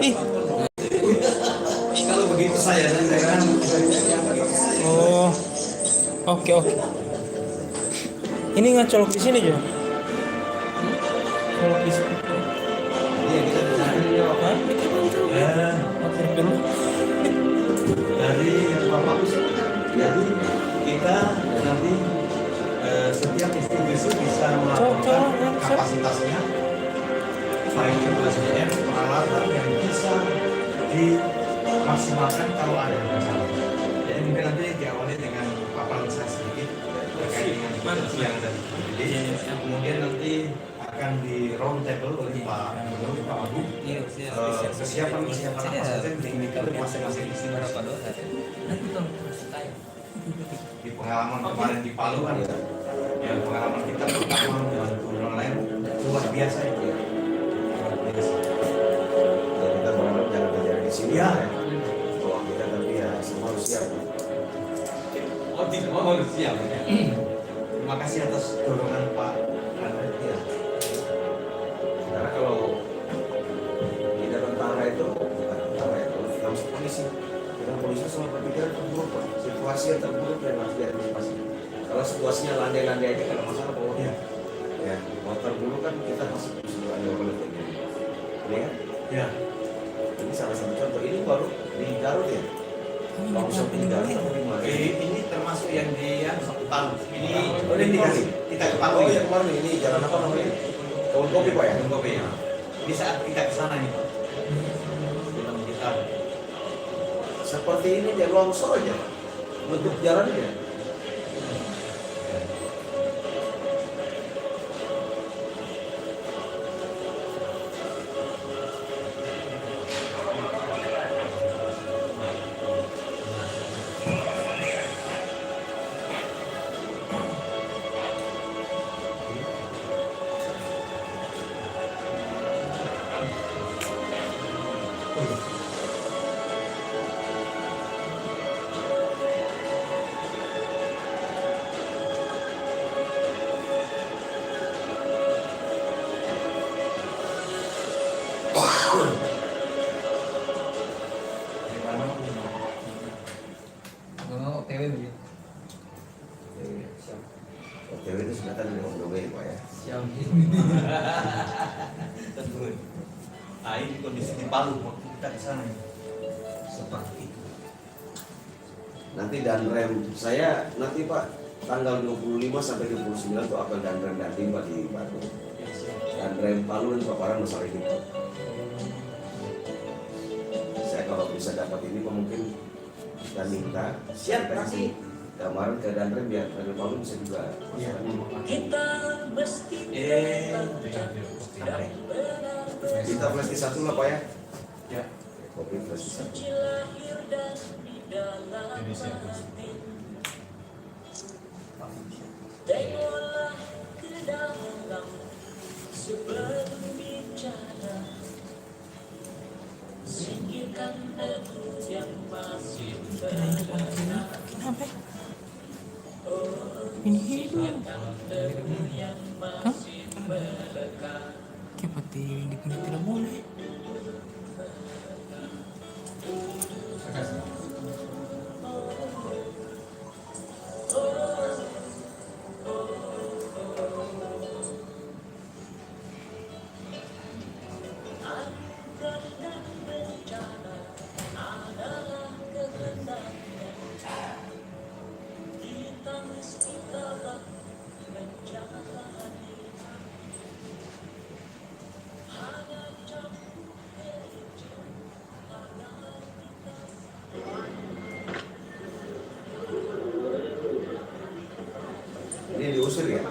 Ih. Kalau begitu saya kan. Oh. Oke. Ini nggak colok di sini juga. Colok di sini. Iya, kita bicara ini ya, Pak. Oke dulu. Dari Bapak jadi kita nanti setiap institusi bisa melakukan kapasitasnya, baik itu SDM, peralatan yang bisa dimaksimalkan kalau ada masalah. Jadi mungkin nanti diawali dengan paparan saya sedikit terkait dengan yang tadi. Jadi kemudian nanti akan di round table oleh Pak Gubernur, Pak Wagub, kesiapan apa saja yang diinginkan masing-masing institusi. Di pengalaman kemarin di Palu kan, ya pengalaman kita pertama membantu orang lain luar biasa itu ya. Ya, kita berharap jangan terjadi di sini Ya. bahwa kita tapi ya semua harus siap. Oh, tidak mau siap. Terima kasih atas dorongan Pak Andre. Ya. Karena kalau tidak tentara itu, bukan tentara itu, kita harus polisi. Kita polisi selalu berpikir terburuk, Pak. Situasi yang terburuk dan harus diantisipasi. Kalau situasinya landai-landai aja kalau masalah bahwa ya, kalau terburuk kan kita masih bisa ada politik. Ini kan? Ya. Ini salah satu contoh. Ini baru di Garut ya. Langsung di Garut atau di mana? Ini termasuk yang di Palu. Ini dikasih. kita ke Palu Oh ya. yang kemarin ini jalan apa namanya? Kebun kopi Pak ya? Kebun kopi ya. Di saat kita ke sana nih Pak. Kita Seperti ini dia longsor aja. Bentuk jalannya. OTW begitu. OTW itu sebenarnya dari on the way Pak ya. Siap. Tentu. Nah, ini kondisi di Palu waktu kita ke sana seperti itu. Nanti dan rem saya nanti Pak tanggal 25 sampai 29 itu akan dan rem dandim Pak di Batu. Dan rem Palu dan paparan masalah ini Pak. Saya kalau bisa dapat ini Pak mungkin kita minta siap kasih gambaran ke dan rem biar rem Palu bisa juga masalah ini. Kita mesti Kita flash di satu lah Pak ya. Ya. Kopi flash di satu. lahir dan di dalam hati. Tengoklah ke dalam sebelum bicara. Singkirkan ego yang masih bergerak. Kenapa? Ini hidup. Hah? Seperti ini tidak boleh. Ini diusir ya?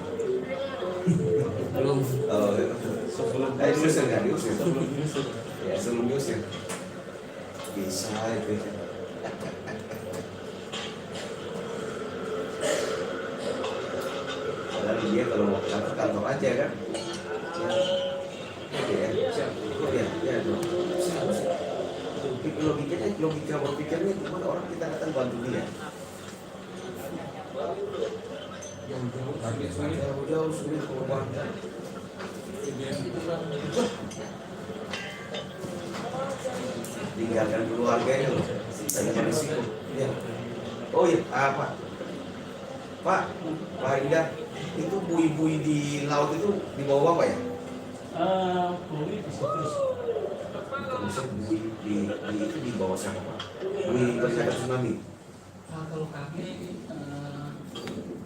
Belum. Oh, sebelum diusir nggak diusir? Ya, sebelum diusir. Bisa itu. Padahal dia kalau mau ke kantor aja kan? Ya, ya, logika berpikirnya gimana orang kita datang bantu dia? Jauh-jauh sulit mengorbankan. tinggalkan keluarganya loh, banyak risiko. Ya. Oh iya, Pak Indah, itu bui-bui di laut itu di bawah apa ya? Bui di situ. Bisa bui di bawah siapa Pak? Bui peringatan tsunami. Kalau kami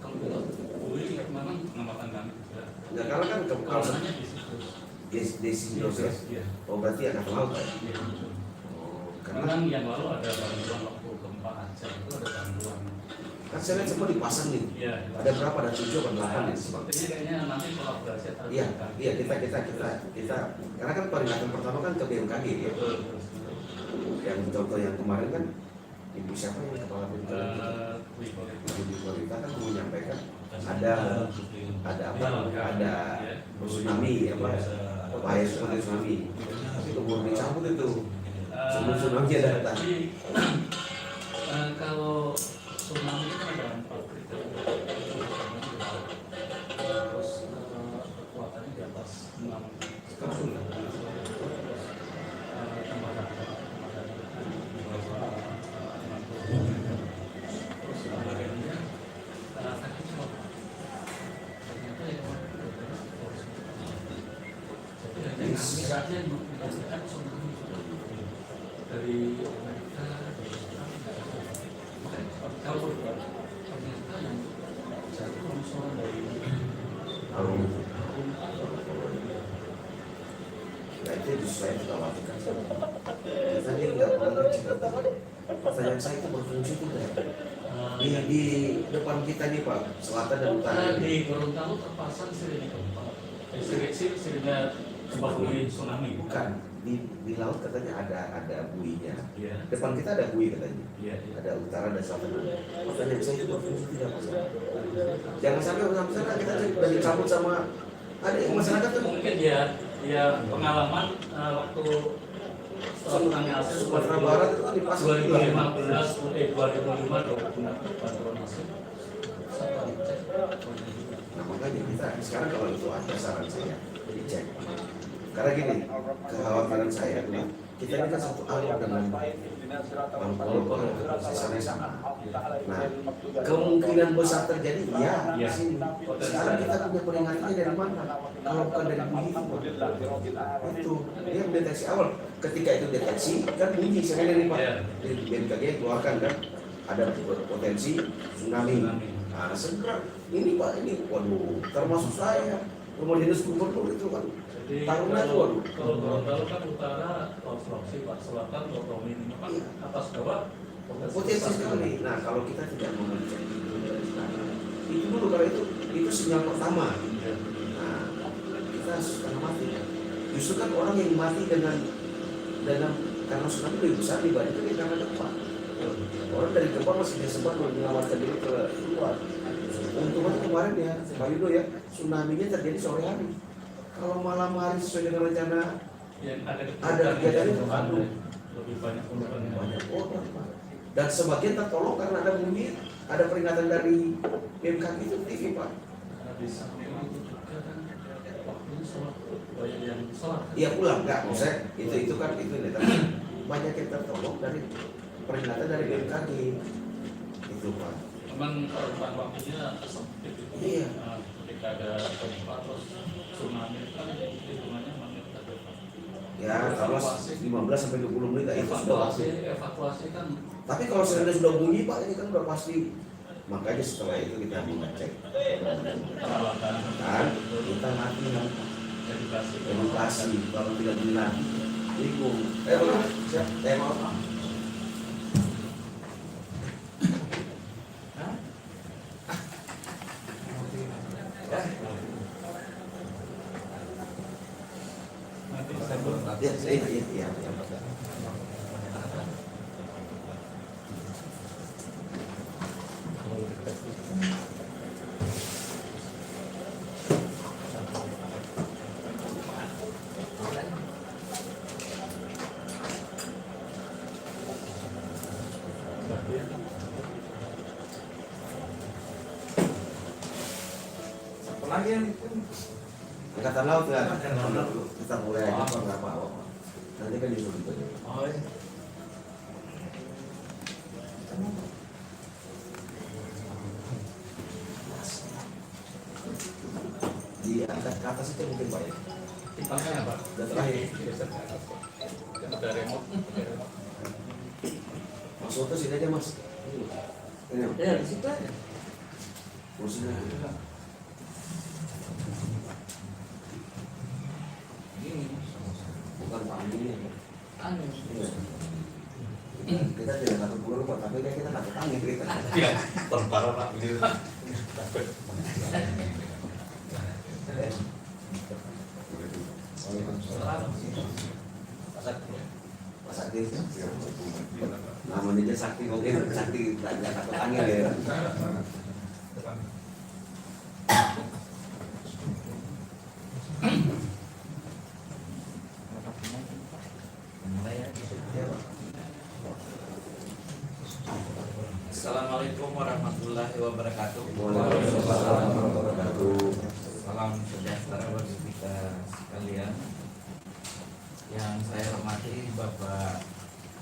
kalau bilang bui memang pengamatan kami. Nah, karena kan kalau Kawasannya di situ. desi ya. Iya. Oh berarti anak laut Pak. Iya. Oh, karena Memang yang lalu ada bantuan waktu gempa Aceh itu ada bantuan. kan saya lihat semua dipasang nih. Iya. Ada berapa? Ada 7 atau 8 ya? Sepertinya kayaknya nanti kolaborasi antara Iya, BMKG. iya kita karena kan peringatan pertama kan ke BMKG ya. Betul. Yang contoh yang kemarin kan ibu siapa yang kepala BMKG? Bui Korek. Ibu Korita kan menyampaikan ada apa? Ada tsunami apa? Bahaya seperti tsunami. Tapi keburu dicabut itu. Sebelum tsunami ada datang. Jadi kalau tsunami itu ada 4 kriteria. Terus kekuatannya di atas 6 skala. Dari Amerika, kalau ternyata yang satu longsoran dari Arum. Nah itu justru saya juga khawatirkan. Kita ini nggak pernah cerita. Pertanyaan saya itu berfungsi tidak? Di depan kita nih Pak, selatan dan utara ini. di Gorontalo terpasang sirine gempa. Sirine gempa bumi tsunami. Bukan di laut katanya ada buinya. Iya. Depan kita ada bui katanya. Iya. Ada utara dan selatan. Pertanyaan saya itu berfungsi tidak Pak? Jangan sampai sampai sana kita udah dicabut sama ada yang masyarakat tuh. Mungkin dia pengalaman waktu tsunami Aceh Sumatera Barat itu kan dipasang 2015 2005 bantuan Aceh. Saya cek. Nah makanya kita sekarang kalau itu ada saran saya dicek. Karena gini, kekhawatiran saya adalah kita ini kan satu alur dengan Bangkolo sisanya sama. Nah kemungkinan besar terjadi ya di sini. Sekarang kita punya peringatannya dari mana? Kalau bukan dari bunyi itu dia mendeteksi awal. Ketika itu deteksi kan bunyi saya dari Pak di BMKG keluarkan kan ada potensi tsunami. Nah segera ini Pak ini waduh termasuk saya rumah dinas gubernur itu kan Jadi taruhnya itu waduh. kalau Gorontalo kan utara Sulawesi, Pak selatan Romi, kan atas bawah Potensi sekali. Nah kalau kita tidak mengecek itu dari sekarang, itu dulu karena itu sinyal pertama. Nah kita setengah mati. Justru kan orang yang mati dengan karena tsunami lebih besar dibandingkan karena gempa. Orang dari gempa masih bisa sempat menyelamatkan diri ke luar. Untungnya kemarin ya Pak Yudo ya tsunami-nya terjadi sore hari. Kalau malam hari sesuai dengan rencana yang ada kegiatan itu aduh lebih banyak korbannya. banyak orang Pak. Dan sebagian tertolong karena ada bunyi, ada peringatan dari BMKG itu TV Pak. Di samping itu juga kan waktunya sholat banyak yang sholat. Iya pulang nggak, maksudnya itu kan itu nih tapi banyak yang tertolong dari peringatan dari BMKG itu Pak. Memang rentang waktunya sempit itu. Iya. Ketika ada gempa terus tsunami kan hitungannya menit saja. Ya kalau 15 sampai 20 menit itu sudah pasti. Evakuasi kan. Tapi kalau sudah bunyi Pak ini kan udah pasti. Makanya setelah itu kita mengecek Peralatan kan kita mati kan edukasi kalau tidak benar bingung. Siap, mau iya. Apalagi yang Angkatan Laut kan? Kita mulai aja Pak, nggak apa-apa. Nanti kan disuruh itu. Oh, iya. ke atas itu mungkin Pak ya. Tipangnya apa? Dan terakhir Kan ada remote. Mas Soto sini aja Mas. Ini Ya di situ aja. kursinya. Gini. Bukan Pak Andi ini. Anu. Iya. Kita tidak takut bulur Pak, tapi kayak kita takut angin kita. Iya. Tentara Pak gitu. Pak Sakti, namanya aja Sakti mungkin Sakti tidak takut angin ya. Assalamualaikum warahmatullahi wabarakatuh. Waalaikumsalam warahmatullahi wabarakatuh. Salam sejahtera bagi kita sekalian. Yang saya hormati Bapak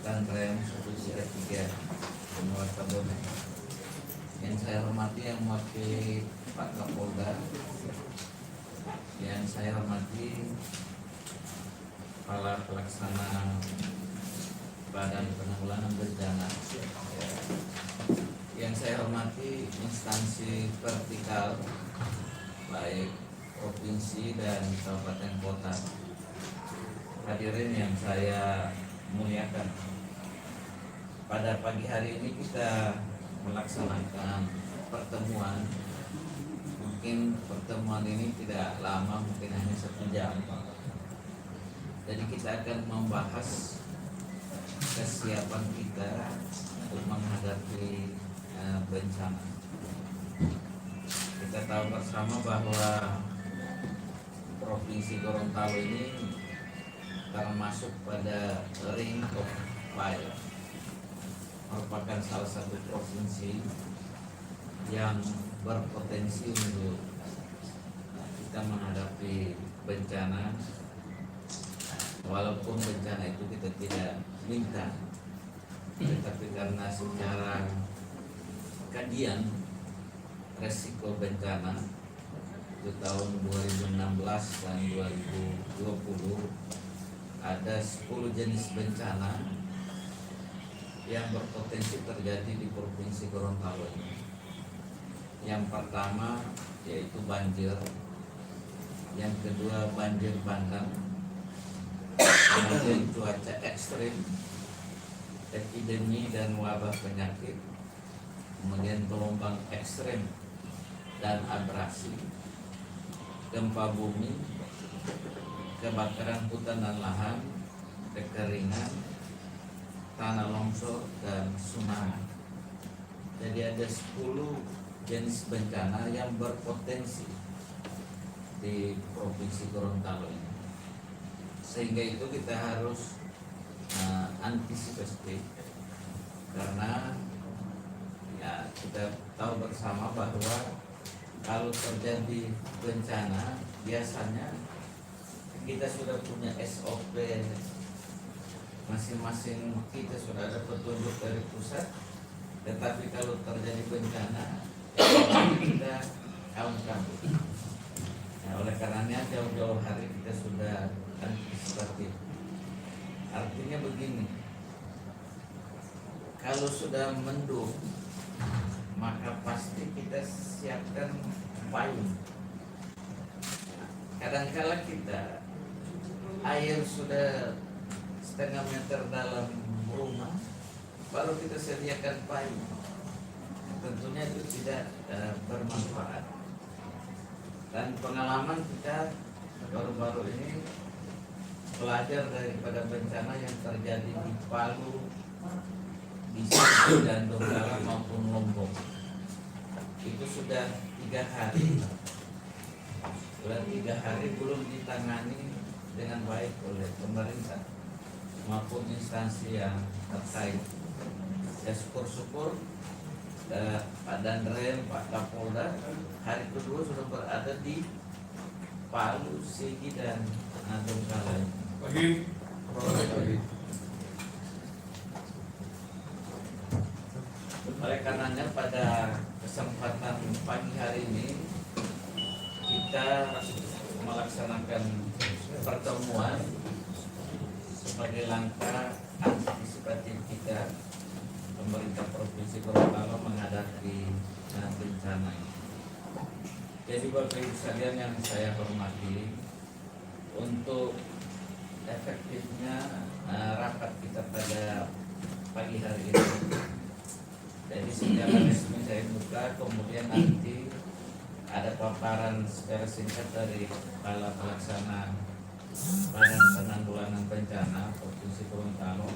Danrem Solusi R3 Benua Tabone. Yang saya hormati yang mewakili Pak Kapolda. Yang saya hormati kepala pelaksana Badan Penanggulangan Bencana. Yang saya hormati instansi vertikal baik provinsi dan kabupaten kota. Hadirin yang saya muliakan, pada pagi hari ini kita melaksanakan pertemuan. Mungkin pertemuan ini tidak lama, mungkin hanya 1 jam. Jadi kita akan membahas kesiapan kita untuk menghadapi bencana. Kita tahu bersama bahwa Provinsi Gorontalo ini termasuk pada Ring of Fire, merupakan salah satu provinsi yang berpotensi untuk kita menghadapi bencana, walaupun bencana itu kita tidak minta, tetapi karena secara kajian resiko bencana di tahun 2016 dan 2020 ada 10 jenis bencana yang berpotensi terjadi di Provinsi Gorontalo ini. Yang pertama yaitu banjir, yang kedua banjir bandang, kemudian cuaca ekstrim, epidemi dan wabah penyakit, kemudian gelombang ekstrim dan abrasi, gempa bumi, kebakaran hutan dan lahan, kekeringan, tanah longsor, dan tsunami. Jadi ada 10 jenis bencana yang berpotensi di Provinsi Gorontalo ini. Sehingga itu kita harus antisipasi, karena ya kita tahu bersama bahwa kalau terjadi bencana biasanya kita sudah punya SOP, masing-masing kita sudah ada petunjuk dari pusat, tetapi kalau terjadi bencana kita kabur. Nah, oleh karenanya jauh-jauh hari kita sudah antisipatif. Artinya begini, kalau sudah mendung maka pasti kita siapkan payung. Kadang-kala kita air sudah setengah meter dalam rumah, baru kita sediakan payung. Tentunya itu tidak bermanfaat. Dan pengalaman kita baru-baru ini belajar daripada bencana yang terjadi di Palu, di Sigi dan Donggala maupun Lombok. Itu sudah 3 hari, belum ditangani dengan baik oleh pemerintah maupun instansi yang terkait. Ya syukur-syukur Pak Danrem, Pak Kapolda hari kedua sudah berada di Palu, Sigi dan Donggala. Pagi. Oleh karenanya pada kesempatan pagi hari ini kita melaksanakan pertemuan sebagai langkah antisipatif kita pemerintah Provinsi Gorontalo menghadapi bencana ini. Jadi Bapak Ibu sekalian yang saya hormati, untuk efektifnya rapat kita pada pagi hari ini, jadi secara resmi saya buka, kemudian nanti ada paparan secara singkat dari Kepala Pelaksana Badan Penanggulangan Bencana Provinsi Gorontalo.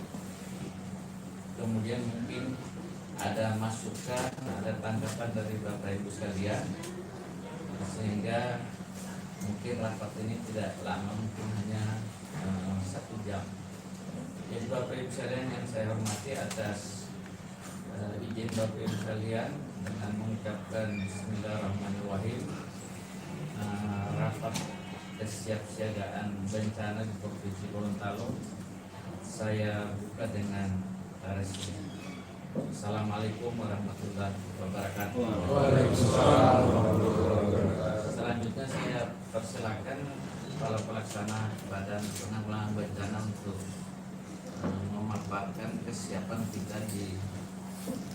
Kemudian mungkin ada masukan, ada tanggapan dari Bapak Ibu sekalian, sehingga mungkin rapat ini tidak lama, mungkin hanya 1 jam. Jadi Bapak Ibu sekalian yang saya hormati, atas izin Bapak Ibu sekalian dengan mengucapkan Bismillahirrahmanirrahim, rapat kesiapsiagaan bencana di Provinsi Gorontalo saya buka dengan resmi. Assalamualaikum warahmatullahi wabarakatuh. Waalaikumsalam warahmatullahi wabarakatuh. Selanjutnya saya persilakan Kepala Pelaksana Badan Penanggulangan Bencana untuk memaparkan kesiapan kita di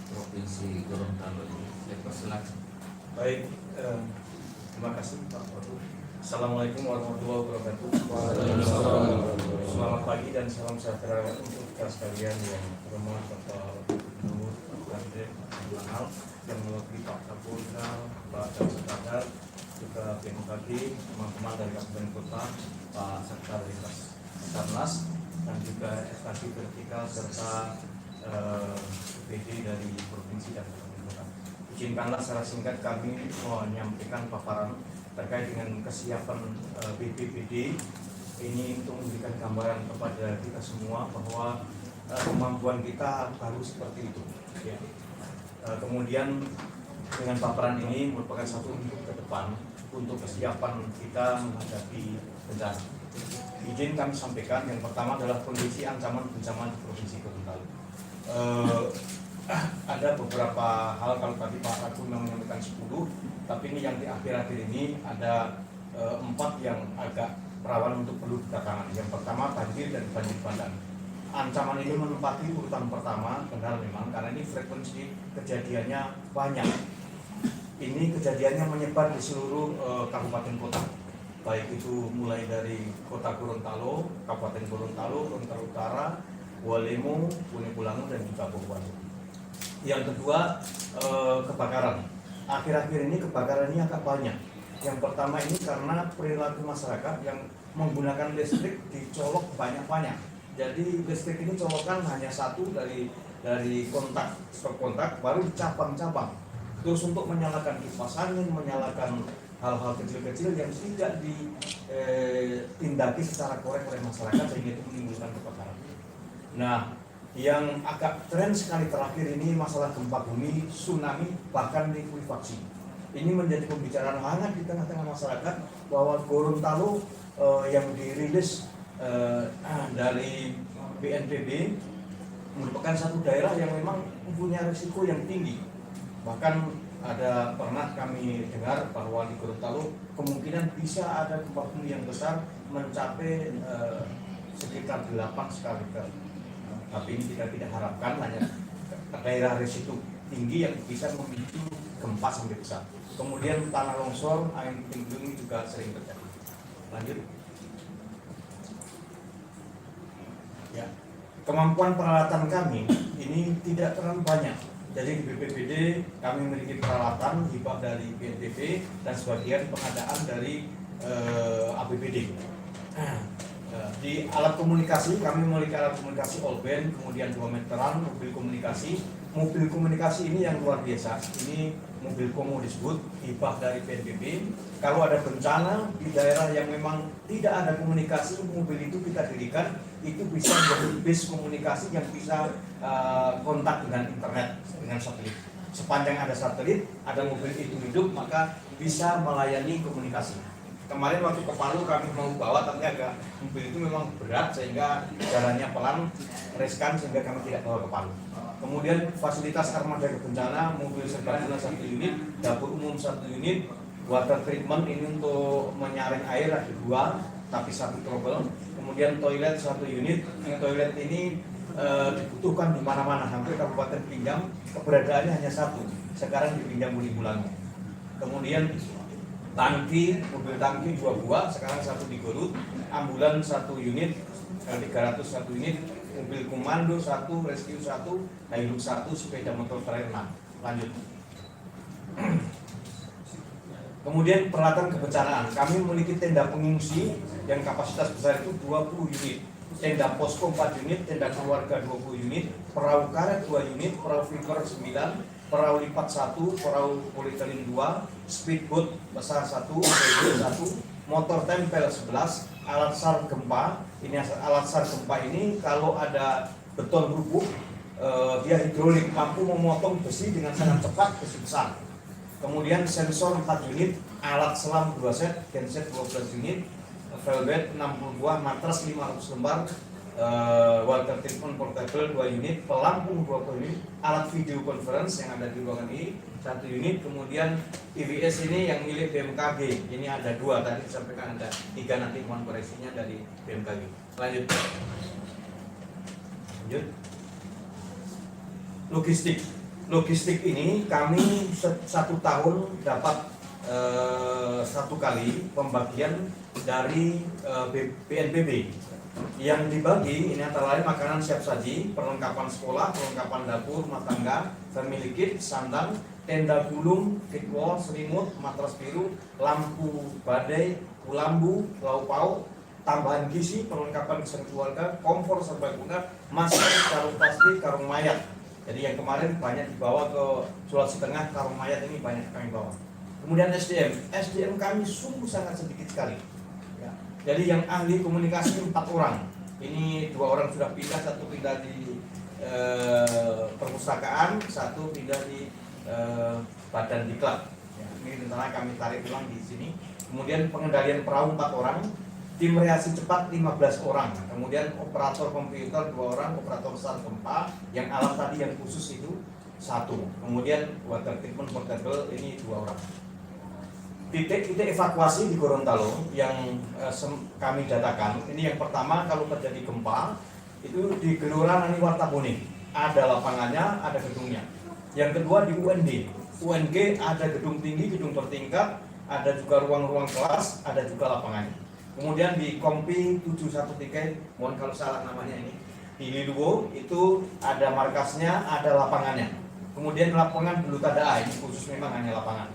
Provinsi Gorontalo ini. Saya persilakan. Baik, terima kasih Pak Wadu. Assalamualaikum warahmatullahi wabarakatuh. Selamat pagi dan salam sejahtera untuk kita sekalian yang terhormat Bapak Gubernur, Pak Kandir, Pak yang mewakili Pak Kapolda, Pak Sekadar, juga BMKG, teman-teman dari Kabupaten Kota, Pak Sekdar Lintas Sarnas, dan juga SKG vertikal serta PD dari Provinsi dan Kabupaten Kota. Izinkanlah secara singkat kami menyampaikan paparan terkait dengan kesiapan BPBD ini untuk memberikan gambaran kepada kita semua bahwa kemampuan kita baru seperti itu. Ya. Kemudian dengan paparan ini merupakan satu untuk ke depan untuk kesiapan kita menghadapi bencana. Izin kami sampaikan, yang pertama adalah kondisi ancaman bencana di Provinsi Gorontalo. Ada beberapa hal, kalau tadi Pak Ragu menyampaikan 10, tapi ini yang di akhir-akhir ini ada 4 yang agak rawan untuk perlu kita tangani. Yang pertama banjir dan banjir bandang. Ancaman ini menempati urutan pertama, benar memang, karena ini frekuensi kejadiannya banyak. Ini kejadiannya menyebar di seluruh kabupaten kota, baik itu mulai dari kota Gorontalo, Kabupaten Gorontalo, Gorontalo Utara, Walemo, Punebulangu, dan juga Bogor. Yang kedua, kebakaran. Akhir-akhir ini kebakaran ini agak banyak. Yang pertama ini karena perilaku masyarakat yang menggunakan listrik dicolok banyak-banyak. Jadi listrik ini colokan hanya satu dari kontak, stop kontak, baru cabang-cabang. Terus untuk menyalakan kipas angin, menyalakan hal-hal kecil-kecil yang tidak ditindaki secara korek oleh masyarakat, sehingga itu menimbulkan kebakaran. Nah, yang agak tren sekali terakhir ini masalah gempa bumi, tsunami, bahkan likuifaksi. Ini menjadi pembicaraan hangat di tengah-tengah masyarakat bahwa Gorontalo yang dirilis dari BNPB merupakan satu daerah yang memang mempunyai risiko yang tinggi. Bahkan ada pernah kami dengar bahwa di Gorontalo kemungkinan bisa ada gempa bumi yang besar mencapai sekitar 8 skala Richter. Tapi ini kita tidak harapkan, hanya daerah risiko tinggi yang bisa memicu gempa sampai besar. Kemudian tanah longsor, angin puting ini juga sering terjadi. Lanjut. Ya, kemampuan peralatan kami ini tidak terlalu banyak. Jadi di BPBD kami memiliki peralatan hibah dari BNPB dan sebagian pengadaan dari APBD. Di alat komunikasi kami memiliki alat komunikasi all band, kemudian 2 meteran, mobil komunikasi. Mobil komunikasi ini yang luar biasa. Ini mobil komo disebut, hibah dari BNPB. Kalau ada bencana di daerah yang memang tidak ada komunikasi, mobil itu kita dirikan, itu bisa menjadi base komunikasi yang bisa kontak dengan internet, dengan satelit. Sepanjang ada satelit, ada mobil itu hidup, maka bisa melayani komunikasi. Kemarin waktu ke Palu kami mau bawa, tapi agak mobil itu memang berat sehingga jalannya pelan, riskan, sehingga kami tidak bawa ke Palu. Kemudian fasilitas armada bencana, mobil serbaguna 1 unit, dapur umum 1 unit, water treatment ini untuk menyaring air ada 2, tapi 1 trouble. Kemudian toilet 1 unit. Toilet ini dibutuhkan di mana-mana, hampir Kabupaten Pinjam keberadaannya hanya 1. Sekarang dipinjam Bulangi. Kemudian mobil tangki 2 buah, sekarang 1 di Gorut. Ambulan 1 unit, 300 1 unit. Mobil komando 1, rescue 1, Hilux 1, sepeda motor trail 6. Lanjut. Kemudian peralatan kebencanaan, kami memiliki tenda pengungsi yang kapasitas besar itu 20 unit, tenda posko 4 unit, tenda keluarga 20 unit, perahu karet 2 unit, perahu fiber 9, perahu lipat 1, perahu polietilin 2, speedboat besar 1, motor tempel 11, alat SAR gempa. Ini alat SAR gempa ini kalau ada beton rubuh, dia hidrolik, mampu memotong besi dengan sangat cepat, besi besar. Kemudian sensor 4 unit, alat selam 2 set, genset 12 unit, velvet 60 buah, matras 500 lembar, water treatment portable 2 unit, pelampung 20 unit, alat video conference yang ada di ruangan ini 1 unit, kemudian IWS ini yang milik BMKG, ini ada 2, tadi disampaikan ada 3, nanti mohon koreksinya dari BMKG. Lanjut. Logistik ini kami 1 tahun dapat 1 kali pembagian dari BNPB. Yang dibagi ini antara lain makanan siap saji, perlengkapan sekolah, perlengkapan dapur, rumah tangga, family kit, sandang, tenda gulung, kitwall, selimut, matras biru, lampu badai, kulambu, lauk pauk, tambahan gizi, perlengkapan kesenangan keluarga, kompor serbaguna, masker, karung plastik, karung mayat. Jadi yang kemarin banyak dibawa ke Sulawesi Tengah, karung mayat ini banyak kami bawa. Kemudian SDM kami sungguh sangat sedikit sekali. Ya. Jadi yang ahli komunikasi 4 orang. Ini 2 orang sudah pindah, 1 pindah di perpustakaan, 1 pindah di badan diklat. Ya, ini rencana kami tarik ulang di sini. Kemudian pengendalian perahu 4 orang. Tim reaksi cepat 15 orang, kemudian operator komputer 2 orang, operator SAR gempa, yang alat tadi yang khusus itu 1, kemudian water treatment portable ini 2 orang. Titik-titik evakuasi di Gorontalo yang kami datakan, ini yang pertama kalau terjadi gempa itu di Gelora Nani Wartabone, ada lapangannya, ada gedungnya. Yang kedua di UNG ada gedung tinggi, gedung bertingkat, ada juga ruang-ruang kelas, ada juga lapangannya. Kemudian di Kompi 713, mohon kalau salah namanya ini, di Liluwo itu ada markasnya, ada lapangannya. Kemudian lapangan Belutada ini khusus memang hanya lapangan.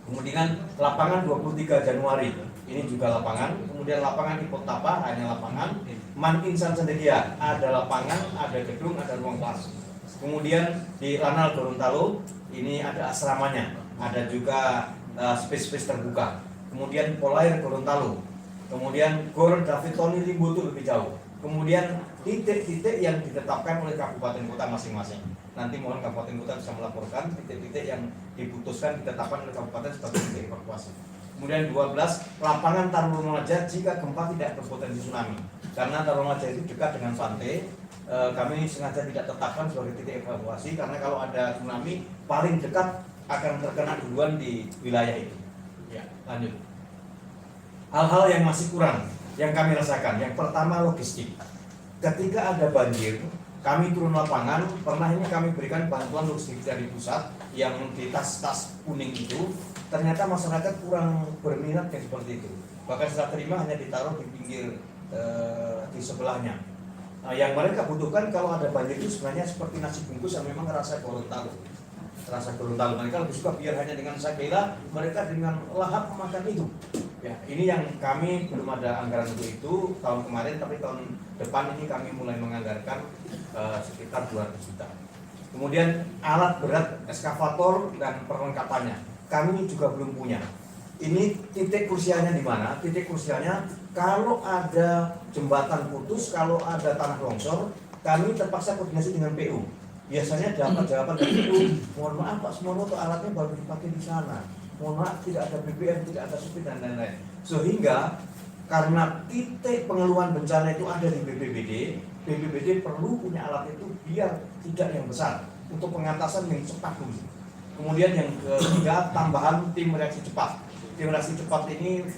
Kemudian lapangan 23 Januari ini juga lapangan. Kemudian lapangan di Potapa hanya lapangan. Man Insan Cendekia ada lapangan, ada gedung, ada ruang kelas. Kemudian di Lanal Gorontalo ini ada asramanya, ada juga space-space terbuka. Kemudian Polair Gorontalo. Kemudian Gor David Tony Limbo itu lebih jauh. Kemudian titik-titik yang ditetapkan oleh kabupaten kota masing-masing. Nanti mohon kabupaten kota bisa melaporkan titik-titik yang diputuskan ditetapkan oleh kabupaten sebagai titik evakuasi. Kemudian 12, lapangan Tarumajaya jika gempa tidak berpotensi tsunami. Karena Tarumajaya itu dekat dengan pantai, kami sengaja tidak tetapkan sebagai titik evakuasi karena kalau ada tsunami paling dekat akan terkena duluan di wilayah itu. Ya, lanjut. Hal-hal yang masih kurang yang kami rasakan, yang pertama logistik. Ketika ada banjir, kami turun lapangan, pernah ini kami berikan bantuan logistik dari pusat yang di tas-tas kuning itu, ternyata masyarakat kurang berminat kayak seperti itu. Bahkan setelah terima hanya ditaruh di pinggir di sebelahnya. Nah, yang mereka butuhkan kalau ada banjir itu sebenarnya seperti nasi bungkus yang memang rasa Gorontalo. Rasa Gorontalo, mereka lebih suka biar hanya dengan sakela, mereka dengan lahap makan itu. Ya, ini yang kami belum ada anggaran untuk itu tahun kemarin, tapi tahun depan ini kami mulai menganggarkan sekitar 200 juta. Kemudian alat berat eskavator dan perlengkapannya kami juga belum punya. Ini titik krusialnya di mana? Titik krusialnya kalau ada jembatan putus, kalau ada tanah longsor, kami terpaksa koordinasi dengan PU. Biasanya dapat jawaban dari PU, mohon maaf Pak Sumono, alatnya baru dipakai di sana. Mohon maaf, tidak ada BBM, tidak ada supir dan lain-lain. Sehingga karena titik pengeluhan bencana itu ada di BPBD perlu punya alat itu biar tidak yang besar untuk pengatasan yang cepat dulu. Kemudian yang ketiga, tambahan tim reaksi cepat. Tim reaksi cepat ini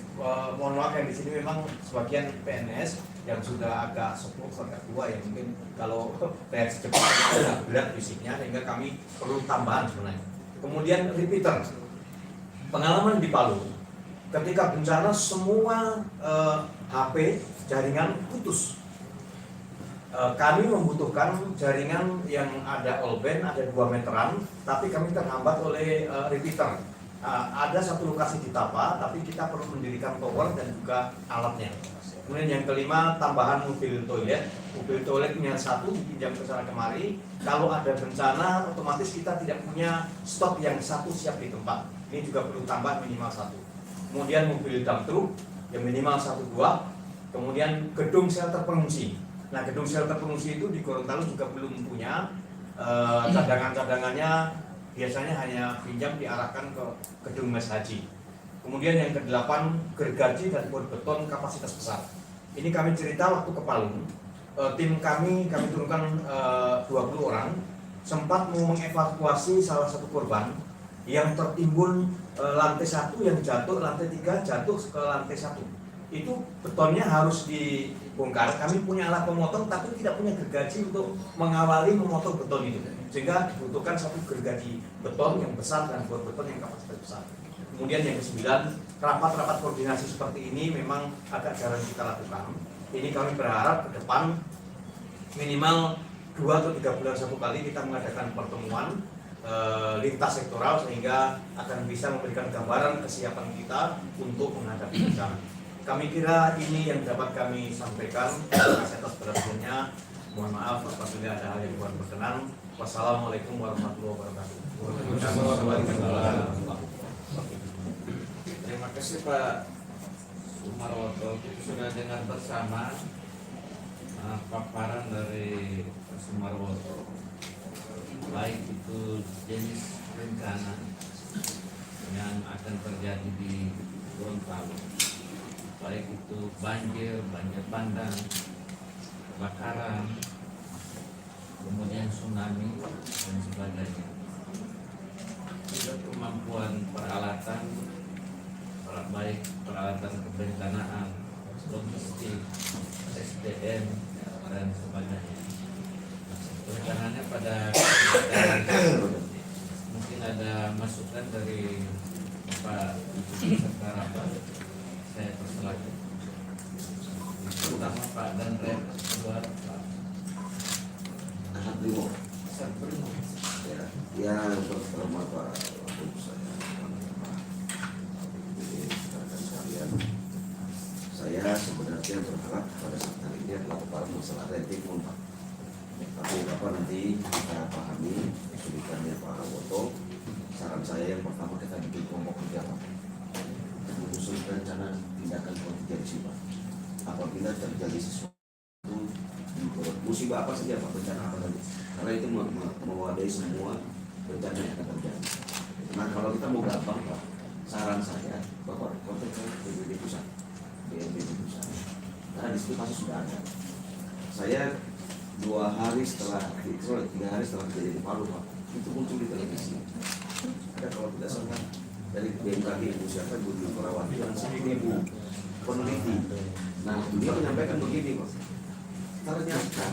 mohon maaf yang di sini memang sebagian PNS yang sudah agak sepuh, agak tua ya, mungkin kalau reaksi cepat agak berat fisiknya sehingga kami perlu tambahan sebenarnya. Kemudian repeater. Pengalaman di Palu, ketika bencana semua HP jaringan putus. Kami membutuhkan jaringan yang ada all band, ada 2 meteran, tapi kami terhambat oleh repeater. Ada satu lokasi di Tapa, tapi kita perlu mendirikan tower dan juga alatnya. Kemudian yang kelima, tambahan mobil toilet. Mobil toiletnya satu dipinjam ke sana kemari. Kalau ada bencana, otomatis kita tidak punya stok yang satu siap di tempat. Ini juga perlu tambah minimal 1. Kemudian mobil dump truck yang minimal 1-2. Kemudian gedung shelter pengungsi. Nah, gedung shelter pengungsi itu di Gorontalo juga belum punya cadangan-cadangannya, biasanya hanya pinjam diarahkan ke gedung mes haji. Kemudian yang ke-8, gergaji dan bor beton kapasitas besar. Ini kami cerita waktu ke Palu, tim kami turunkan 20 orang, sempat mau mengevakuasi salah satu korban yang tertimbun lantai 1 yang jatuh, lantai 3 jatuh ke lantai 1. Itu betonnya harus dibongkar. Kami punya alat pemotong tapi tidak punya gergaji untuk mengawali memotong beton itu, sehingga dibutuhkan satu gergaji beton yang besar dan bor beton yang kapasitas besar. Kemudian yang ke-9, rapat-rapat koordinasi seperti ini memang agak jarang kita lakukan. Ini kami berharap ke depan minimal 2 atau 3 bulan satu kali kita mengadakan pertemuan lintas sektoral sehingga akan bisa memberikan gambaran kesiapan kita untuk menghadapi bencana. Kami kira ini yang dapat kami sampaikan. Terima kasih atas perhatiannya. Mohon maaf apabila ada hal yang kurang berkenan. Wassalamualaikum warahmatullahi wabarakatuh. Terima kasih Pak Sumarwoto. Kita sudah dengar bersama paparan dari Pak Sumarwoto, baik itu jenis bencana yang akan terjadi di Gorontalo, baik itu banjir bandang, kebakaran, kemudian tsunami dan sebagainya. Juga kemampuan peralatan, baik peralatan kebencanaan, logistik, SDM dan sebagainya. Rencananya pada mungkin ada masukan dari Pak Serta Rapat, saya persilakan. Pertama Pak Dandre, kedua Pak Primo. Primo. Ya, yang pertama Pak Wagub saya, rekan sekalian, saya sebenarnya berharap pada saat hari ini adalah masalah rating Pak. Tapi Bapak nanti kita pahami kesulitannya Pak Woto. Saran saya yang pertama kita bikin kelompok kerja Pak, menyusun rencana tindakan kontingensi Pak. Apabila terjadi sesuatu musibah apa saja Pak, bencana apa saja, karena itu mewadahi semua bencana yang akan terjadi. Nah kalau kita mau gampang Pak, saran saya Bapak kontak ke BPBD pusat, BNPB pusat, karena di situ pasti sudah ada. Saya 3 hari setelah kejadian di Palu Pak, itu muncul di televisi. Ada kalau tidak salah dari BMKG Ibu siapa Ibu Perawati dan 1.000 peneliti. Nah dia menyampaikan begini Pak, ternyata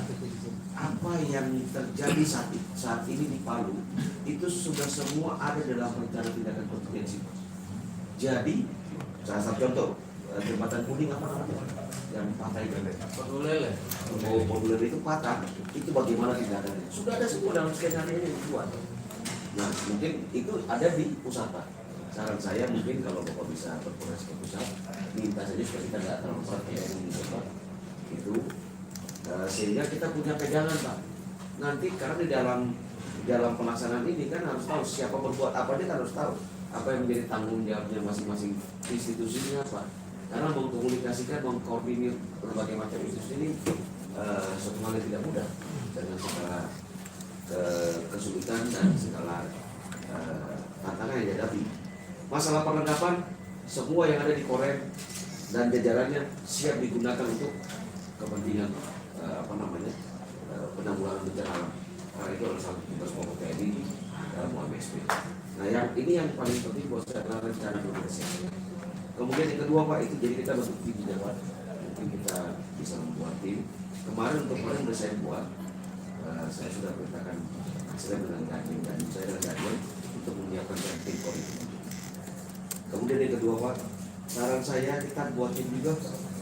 apa yang terjadi saat ini di Palu itu sudah semua ada dalam rencana tindakan kontingensi. Jadi salah satu contoh jembatan kuning apa namanya yang patah itu, Pegulele. Populer itu patah, itu bagaimana tindakannya? Sudah ada semua dalam skenario ini dibuat. Nah mungkin itu ada di pusat Pak. Saran saya mungkin kalau Bapak bisa berkoordinasi ke pusat, minta saja supaya kita tidak terlalu perhatian itu, sehingga kita punya pegangan Pak. Nanti karena di dalam pelaksanaan ini kan harus tahu siapa berbuat apa, dia kan harus tahu apa yang menjadi tanggung jawabnya masing-masing institusinya Pak. Karena mengkomunikasikan, mengkoordinir berbagai macam institusi ini suatu hal yang tidak mudah dengan segala kesulitan dan segala tantangan yang dihadapi. Masalah perlengkapan, semua yang ada di Korem dan jajarannya siap digunakan untuk kepentingan penanggulangan bencana alam. Karena itu adalah salah satu tugas pokok TNI dalam UMSP. Nah yang ini yang paling penting buat saya adalah rencana progresnya. Kemudian yang kedua Pak, itu jadi kita bentuk tim juga Pak. Mungkin kita bisa membuat tim. Kemarin sudah saya buat, saya sudah perintahkan saya dengan Kadin dan saya dengan Kadin untuk menyiapkan tim politik. Kemudian yang kedua Pak, saran saya kita buat tim juga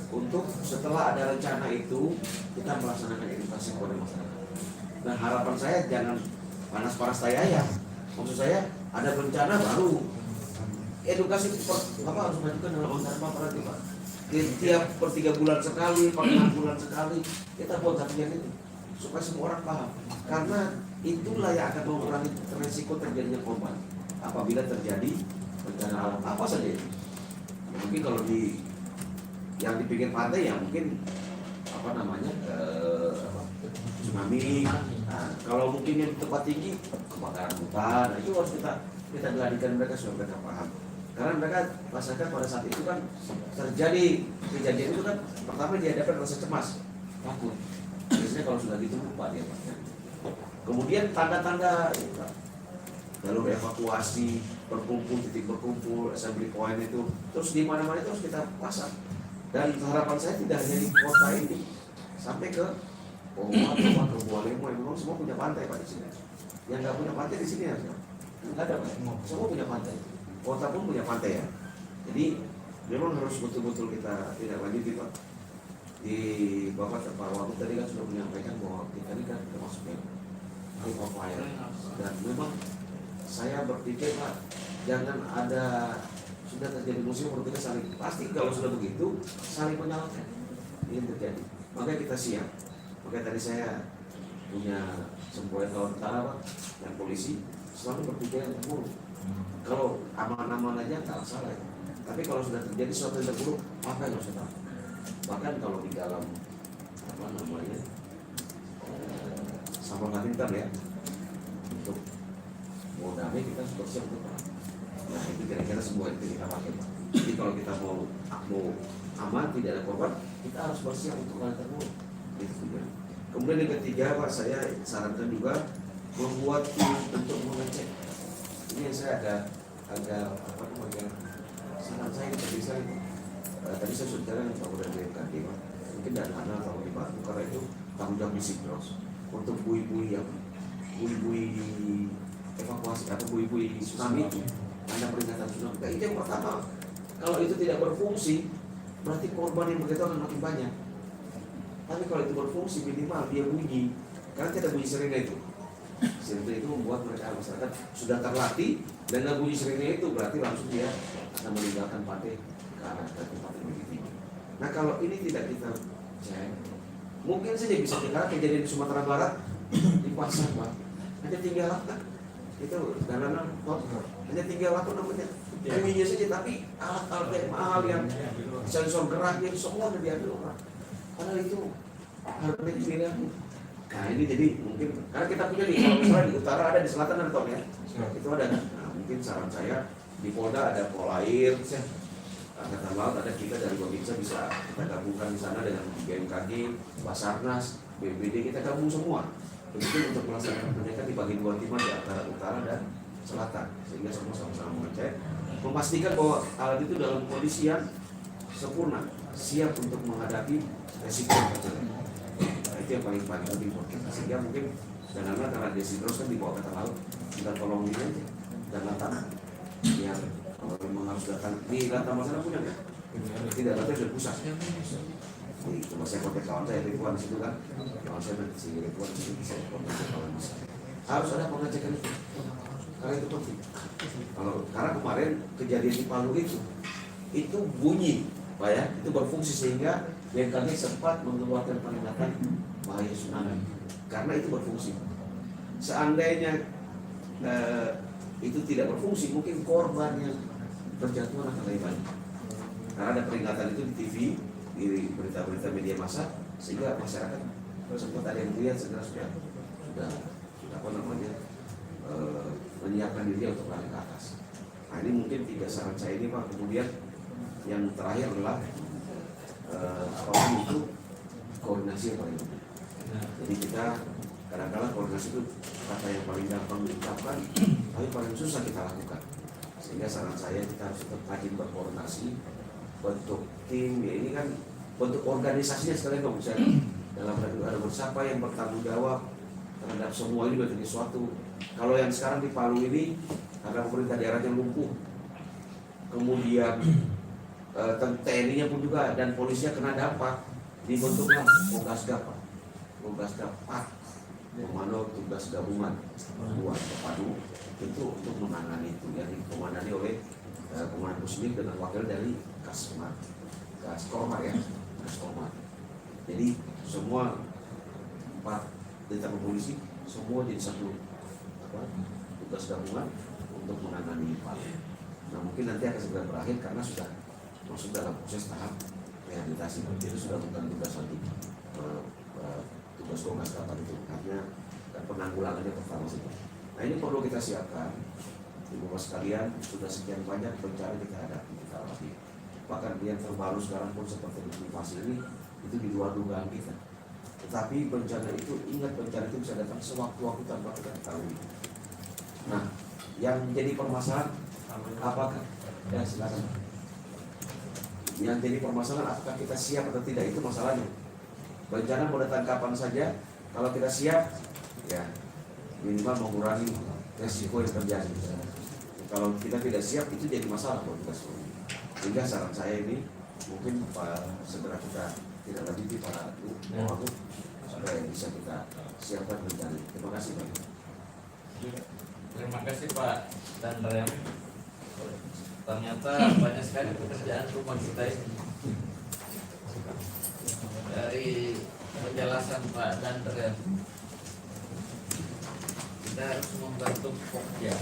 untuk setelah ada rencana itu kita melaksanakan edukasi kepada masyarakat. Nah harapan saya jangan panas-panas saya ya. Maksud saya ada rencana baru edukasi harus majukan dalam antar Pak Pak. Tiap per 3 bulan sekali, per 6 bulan sekali kita buat kajian itu supaya semua orang paham. Karena itulah yang akan mengurangi resiko terjadinya korban apabila terjadi bencana alam apa saja itu. Mungkin kalau di yang di pinggir pantai ya mungkin tsunami. Nah, kalau mungkin yang tempat tinggi kebakaran hutan, nah, itu harus kita gladikan mereka supaya mereka paham. Karena mereka masyarakat pada saat itu kan terjadi kejadian itu kan pertama dihadapkan rasa cemas, takut. Biasanya kalau sudah gitu lupa dia Pak. Kemudian tanda-tanda jalur evakuasi, berkumpul, titik berkumpul, assembly point itu terus di mana-mana itu harus kita pasang. Dan harapan saya tidak hanya di kota ini, sampai ke Owa, ke Bualemo, yang memang semua punya pantai Pak di sini. Yang nggak punya pantai di sini harusnya nggak ada Pak. Semua punya pantai. Kota pun punya pantai ya. Jadi memang harus betul-betul kita tidak lanjuti Pak. Di Bapak Wagub tadi kan sudah menyampaikan bahwa kita ini kan termasuk yang fire. Dan memang saya berpikir Pak, jangan ada sudah terjadi musim kita saling pasti kalau sudah begitu saling menyalahkan ini terjadi. Makanya kita siap. Makanya tadi saya punya semboyan kawan tentara Pak, yang polisi selalu berpikir yang buruk. Kalau aman-aman aja nggak salah ya. Tapi kalau sudah terjadi sesuatu yang terburuk, apa yang harus kita? Bahkan kalau di dalam sama Marintan ya, untuk mau damai kita harus bersiap untuk perang. Nah itu kira-kira semua itu kita pakai Pak. Jadi kalau kita mau aman, tidak ada korban, kita harus bersiap untuk hal terburuk. Itu tujuan. Kemudian yang ketiga Pak, saya sarankan juga membuat tim untuk mengecek. Ini yang saya agak saran saya tadi tadi saya sudah bicara Pak udah BMKG Pak. Mungkin dan anak kalau dibantu karena itu tanggung jawab misi terus untuk bui-bui evakuasi atau bui-bui tsunami itu ada peringatan tsunami. Nah, itu yang pertama, kalau itu tidak berfungsi berarti korban yang begitu akan makin banyak. Tapi kalau itu berfungsi minimal dia bunyi, karena tidak bunyi sirene itu. Sirene itu membuat mereka masyarakat sudah terlatih dengan bunyi sirene itu berarti langsung dia akan meninggalkan pantai ke arah tempat yang lebih tinggi. Nah kalau ini tidak kita cek, mungkin saja bisa kita kejadian di Sumatera Barat di pasar Pak, hanya tinggal apa? Itu dalanan hanya tinggal apa namanya? Bunyinya saja, tapi alat-alat yang mahal yang sensor geraknya semua sudah diambil orang. Karena itu harganya tidak. Nah ini jadi mungkin karena kita punya di kalau misalnya di utara ada, di selatan ada Tom ya, itu ada. Nah mungkin saran saya di Polda ada Polair, Angkatan Laut ada, kita dari Babinsa bisa kita gabungkan di sana dengan BMKG, Basarnas, BPBD, kita gabung semua. Begitu untuk melaksanakan pendidikan dibagi dua tim di antara utara dan selatan, sehingga semua sama-sama mengecek, memastikan bahwa alat itu dalam kondisi yang sempurna, siap untuk menghadapi resiko yang terjadi. Nah, itu yang paling penting buat kita. Sehingga mungkin karena desi terus kan dibawa ke laut, kita tolong ini aja dan tanah yang kalau memang harus datang di Lantamal sana punya nggak? Tidak, tapi sudah pusat. Jadi cuma saya kontak kawan saya Ridwan di situ kan, kawan saya nanti si Ridwan di situ bisa kontak kawan bisa. Harus ada pengecekan itu, karena itu penting. Karena kemarin kejadian di Palu itu bunyi, Pak ya, itu berfungsi sehingga BMKG sempat mengeluarkan peringatan bahaya tsunami, karena itu berfungsi. Seandainya itu tidak berfungsi, mungkin korban yang berjatuhan akan lebih banyak. Karena ada peringatan itu di TV, di berita-berita media massa, sehingga masyarakat sempat ada yang melihat segera sudah apa namanya menyiapkan diri untuk lari ke atas. Nah ini mungkin 3 saran saya ini Pak. Kemudian yang terakhir adalah apapun itu koordinasi yang paling penting. Jadi kita Kadang-kadang koordinasi itu kata yang paling gampang diucapkan, tapi paling susah kita lakukan. Sehingga saran saya kita harus tetap rajin berkoordinasi, bentuk tim, ya ini kan bentuk organisasinya sekalian nggak bisa dalam ada siapa yang bertanggung jawab terhadap semua ini menjadi suatu. Kalau yang sekarang di Palu ini karena pemerintah daerahnya lumpuh, kemudian TNI-nya pun juga dan polisinya kena dampak, dibentuklah Kogasda 4 Komando Tugas Gabungan buat terpadu itu untuk menangani itu yang dikomandani oleh Komandan Pusdik dengan wakil dari Kaskorma ya, Kaskorma. Jadi semua 4 ditambah polisi semua jadi satu tugas gabungan untuk menangani Palu. Nah mungkin nanti akan segera berakhir karena sudah masuk dalam proses tahap rehabilitasi. Itu sudah bukan tugas lagi tugas Komnas Kapan itu karena penanggulangannya pertama saja. Nah ini perlu kita siapkan. Ibu Bapak sekalian, sudah sekian banyak bencana kita hadapi, kita alami. Bahkan yang terbaru sekarang pun seperti likuifaksi ini itu di luar dugaan kita. Tetapi bencana itu, ingat bencana itu bisa datang sewaktu-waktu tanpa kita ketahui. Nah, yang jadi permasalahan apakah? Ya silakan. Yang jadi permasalahan apakah kita siap atau tidak, itu masalahnya. Bencana mau datang kapan saja, kalau kita siap, ya minimal mengurangi resiko yang terjadi. Kalau kita tidak siap, itu jadi masalah buat kita semua. Sehingga saran saya ini mungkin segera kita tidak lanjuti para waktu supaya bisa kita siapkan bencana. Terima kasih Pak. Terima kasih Pak Dandrem. Ternyata banyak sekali pekerjaan rumah kita ini. Dari penjelasan Pak Dandrem, kita harus membentuk Pokja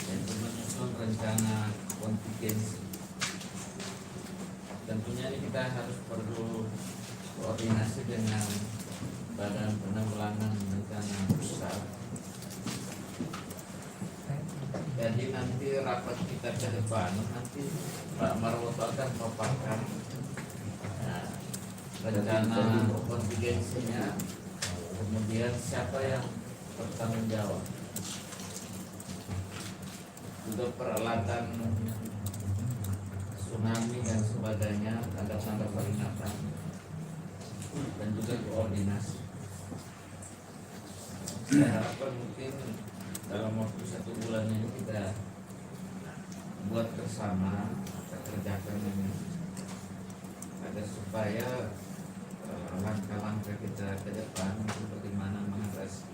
yaitu menyusun rencana kontingensi. Tentunya ini kita harus perlu koordinasi dengan Badan Penanggulangan Bencana Pusat. Jadi nanti rapat kita ke depan, nanti Pak Marwoto akan memaparkan rencana kontingensinya, kemudian siapa yang bertanggung jawab untuk peralatan tsunami dan sebagainya, tanda-tanda peringatan dan juga koordinasi. Saya harapkan mungkin dalam waktu 1 bulan ini kita buat bersama, kita kerjakan ini agar supaya langkah-langkah kita ke depan untuk bagaimana mengatasi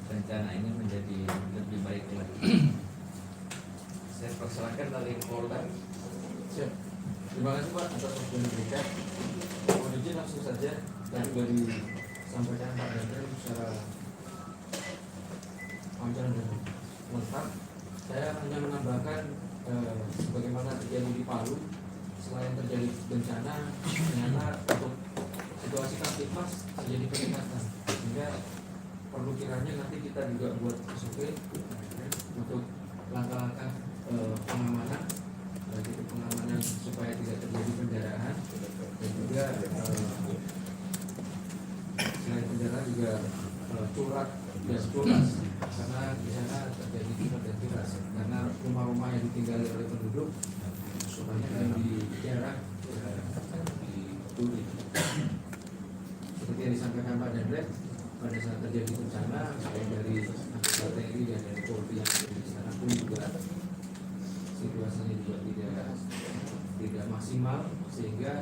bencana ini menjadi lebih baik lagi. Saya persilakan dari Polda. Siap. Terima kasih Pak atas waktu yang diberikan. Mohon izin langsung saja yang sudah disampaikan Pak Dandrem secara panjang dan lengkap. Saya hanya menambahkan sebagaimana terjadi di Palu, selain terjadi bencana, ternyata untuk situasi Kamtipmas terjadi peningkatan, sehingga perlu kiranya nanti kita juga buat SOP untuk langkah-langkah pengamanan, baik itu pengamanan supaya tidak terjadi pendarahan, dan juga selain pendarahan juga curah gas tulas, karena di sana terjadi curah dan tulas, karena rumah-rumah yang ditinggali oleh penduduk banyak yang di daerah di Turi. Seperti yang disampaikan Pak Dandrem, pada saat terjadi bencana, selain dari anggota TNI dan dari Polri yang ada di sana pun juga situasinya juga tidak maksimal, sehingga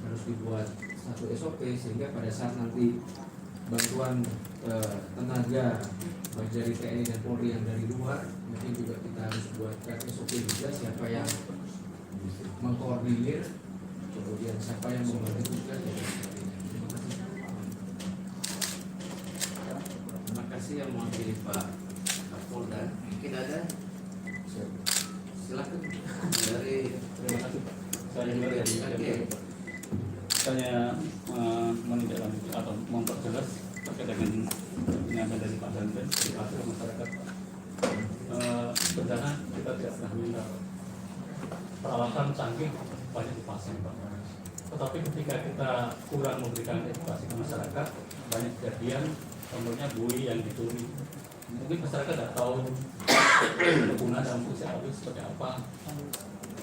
harus dibuat satu SOP sehingga pada saat nanti bantuan tenaga baik dari TNI dan Polri yang dari luar, mungkin juga kita harus buatkan SOP juga siapa yang mengkoordinir, kemudian siapa yang membagi tugas dan sebagainya. Terima kasih. Terima kasih yang mewakili Pak Kapolda. Mungkin ada? Silakan dari. Terima kasih Pak. Saya menindaklanjuti atau memperjelas terkait dengan pernyataan dari Pak Dandrem dari masyarakat. Bencana kita tidak pernah minta peralatan canggih banyak dipasang Pak. Tetapi ketika kita kurang memberikan edukasi ke masyarakat, banyak kejadian, contohnya buih yang dicuri. Mungkin masyarakat tidak tahu kegunaan dan fungsi api seperti apa.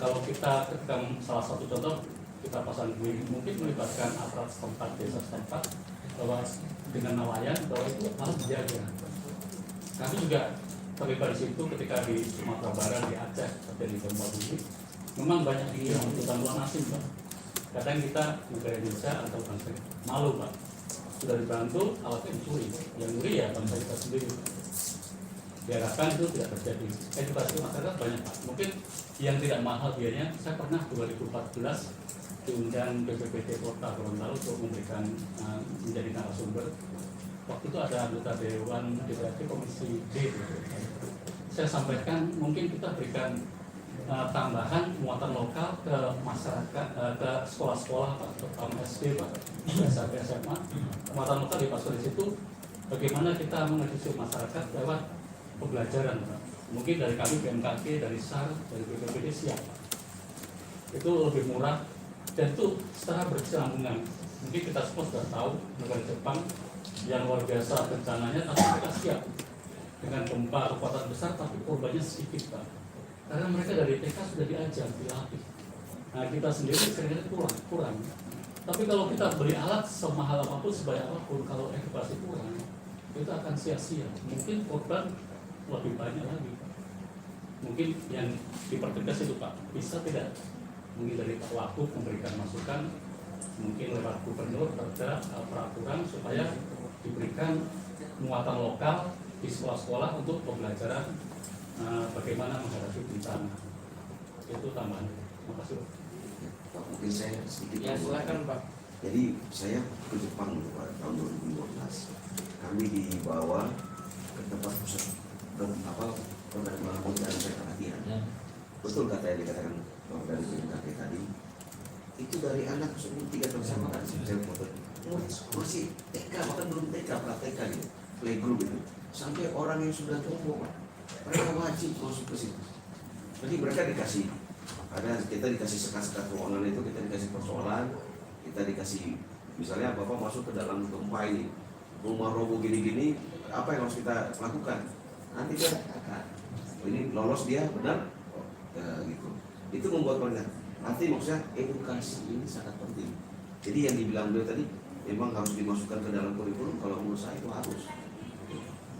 Kalau kita ketika salah satu contoh kita pasang buih, mungkin melibatkan aparat setempat, desa setempat, bahwa dengan nelayan bahwa itu harus dijaga. Kami juga terlibat di situ ketika di Sumatera Barat, di Aceh, seperti di Gempa Bumi. Memang banyak yang hutan luar asing, Pak. Kadang kita negara Indonesia atau bangsa malu, Pak. Sudah dibantu, alatnya dicuri. Yang curi ya bangsa kita sendiri. Diharapkan itu tidak terjadi. Edukasi masyarakat banyak, Pak. Mungkin yang tidak mahal biayanya, saya pernah 2014 diundang BPPT Kota Gorontalo untuk memberikan menjadi narasumber. Waktu itu ada anggota Dewan DPRD Komisi D. Saya sampaikan mungkin kita berikan tambahan muatan lokal ke masyarakat, ke sekolah-sekolah, Pak, terutama SD, Pak, SMP, SMA. Muatan lokal dipasang di situ. Bagaimana kita mengedukasi masyarakat lewat pembelajaran, Pak. Mungkin dari kami BMKG, dari SAR, dari BPPD siap, Pak. Itu lebih murah dan itu secara berkesinambungan. Mungkin kita semua sudah tahu negara Jepang yang luar biasa bencananya, tapi mereka siap dengan gempa kekuatan besar, tapi korbannya sedikit, Pak. Karena mereka dari TK sudah diajar, dilatih. Nah, kita sendiri seringkali kurang. Tapi kalau kita beli alat semahal apapun, sebanyak apapun, kalau edukasi kurang, itu akan sia-sia. Mungkin korban lebih banyak lagi, Pak. Mungkin yang dipertegas itu, Pak, bisa tidak? Mungkin dari Pak Wagub memberikan masukan, mungkin lewat gubernur terhadap peraturan supaya diberikan muatan lokal di sekolah-sekolah untuk pembelajaran bagaimana menghadapi bencana. Itu tambahan. Terima kasih. Pak, mungkin saya sedikit. Ya, silakan, Pak. Jadi saya ke Jepang pada tahun 2012. Kami dibawa ke tempat pusat penerimaan dan perhatian. Ya. Betul kata yang dikatakan dari BMKG tadi. Itu dari anak umur 3 tahun sama kan, saya foto. Masih TK, bahkan belum TK, TK gitu, playgroup itu. Sampai orang yang sudah tumbuh, Pak, mereka wajib masuk ke situ. Jadi mereka dikasih, kita dikasih sekat-sekat ruangan itu, kita dikasih persoalan, kita dikasih, misalnya Bapak masuk ke dalam gempa ini, rumah roboh gini-gini, apa yang harus kita lakukan? Nanti dia katakan, ini lolos dia, benar? Gitu. Itu membuat mereka. Nanti maksudnya edukasi ini sangat penting. Jadi yang dibilang beliau tadi memang harus dimasukkan ke dalam kurikulum. Kalau menurut saya itu harus.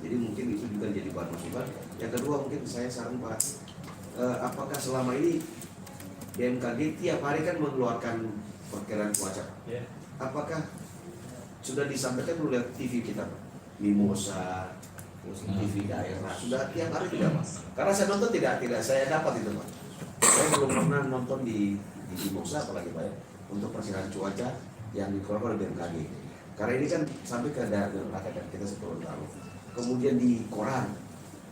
Jadi mungkin itu juga jadi bahan masukan. Yang kedua mungkin saya saran Pak, apakah selama ini BMKG tiap hari kan mengeluarkan perkiraan cuaca? Yeah. Apakah sudah disampaikan oleh TV kita, Pak? Mimosa, TV daerah sudah tiap hari tidak, Pak? Karena saya nonton tidak saya dapat itu, Pak. Saya belum pernah nonton di Mimosa apalagi, Pak, ya, untuk perkiraan cuaca yang dikeluarkan oleh BMKG. Karena ini kan sampai ke daerah rakyat kita sebelum tahu. Kemudian di koran,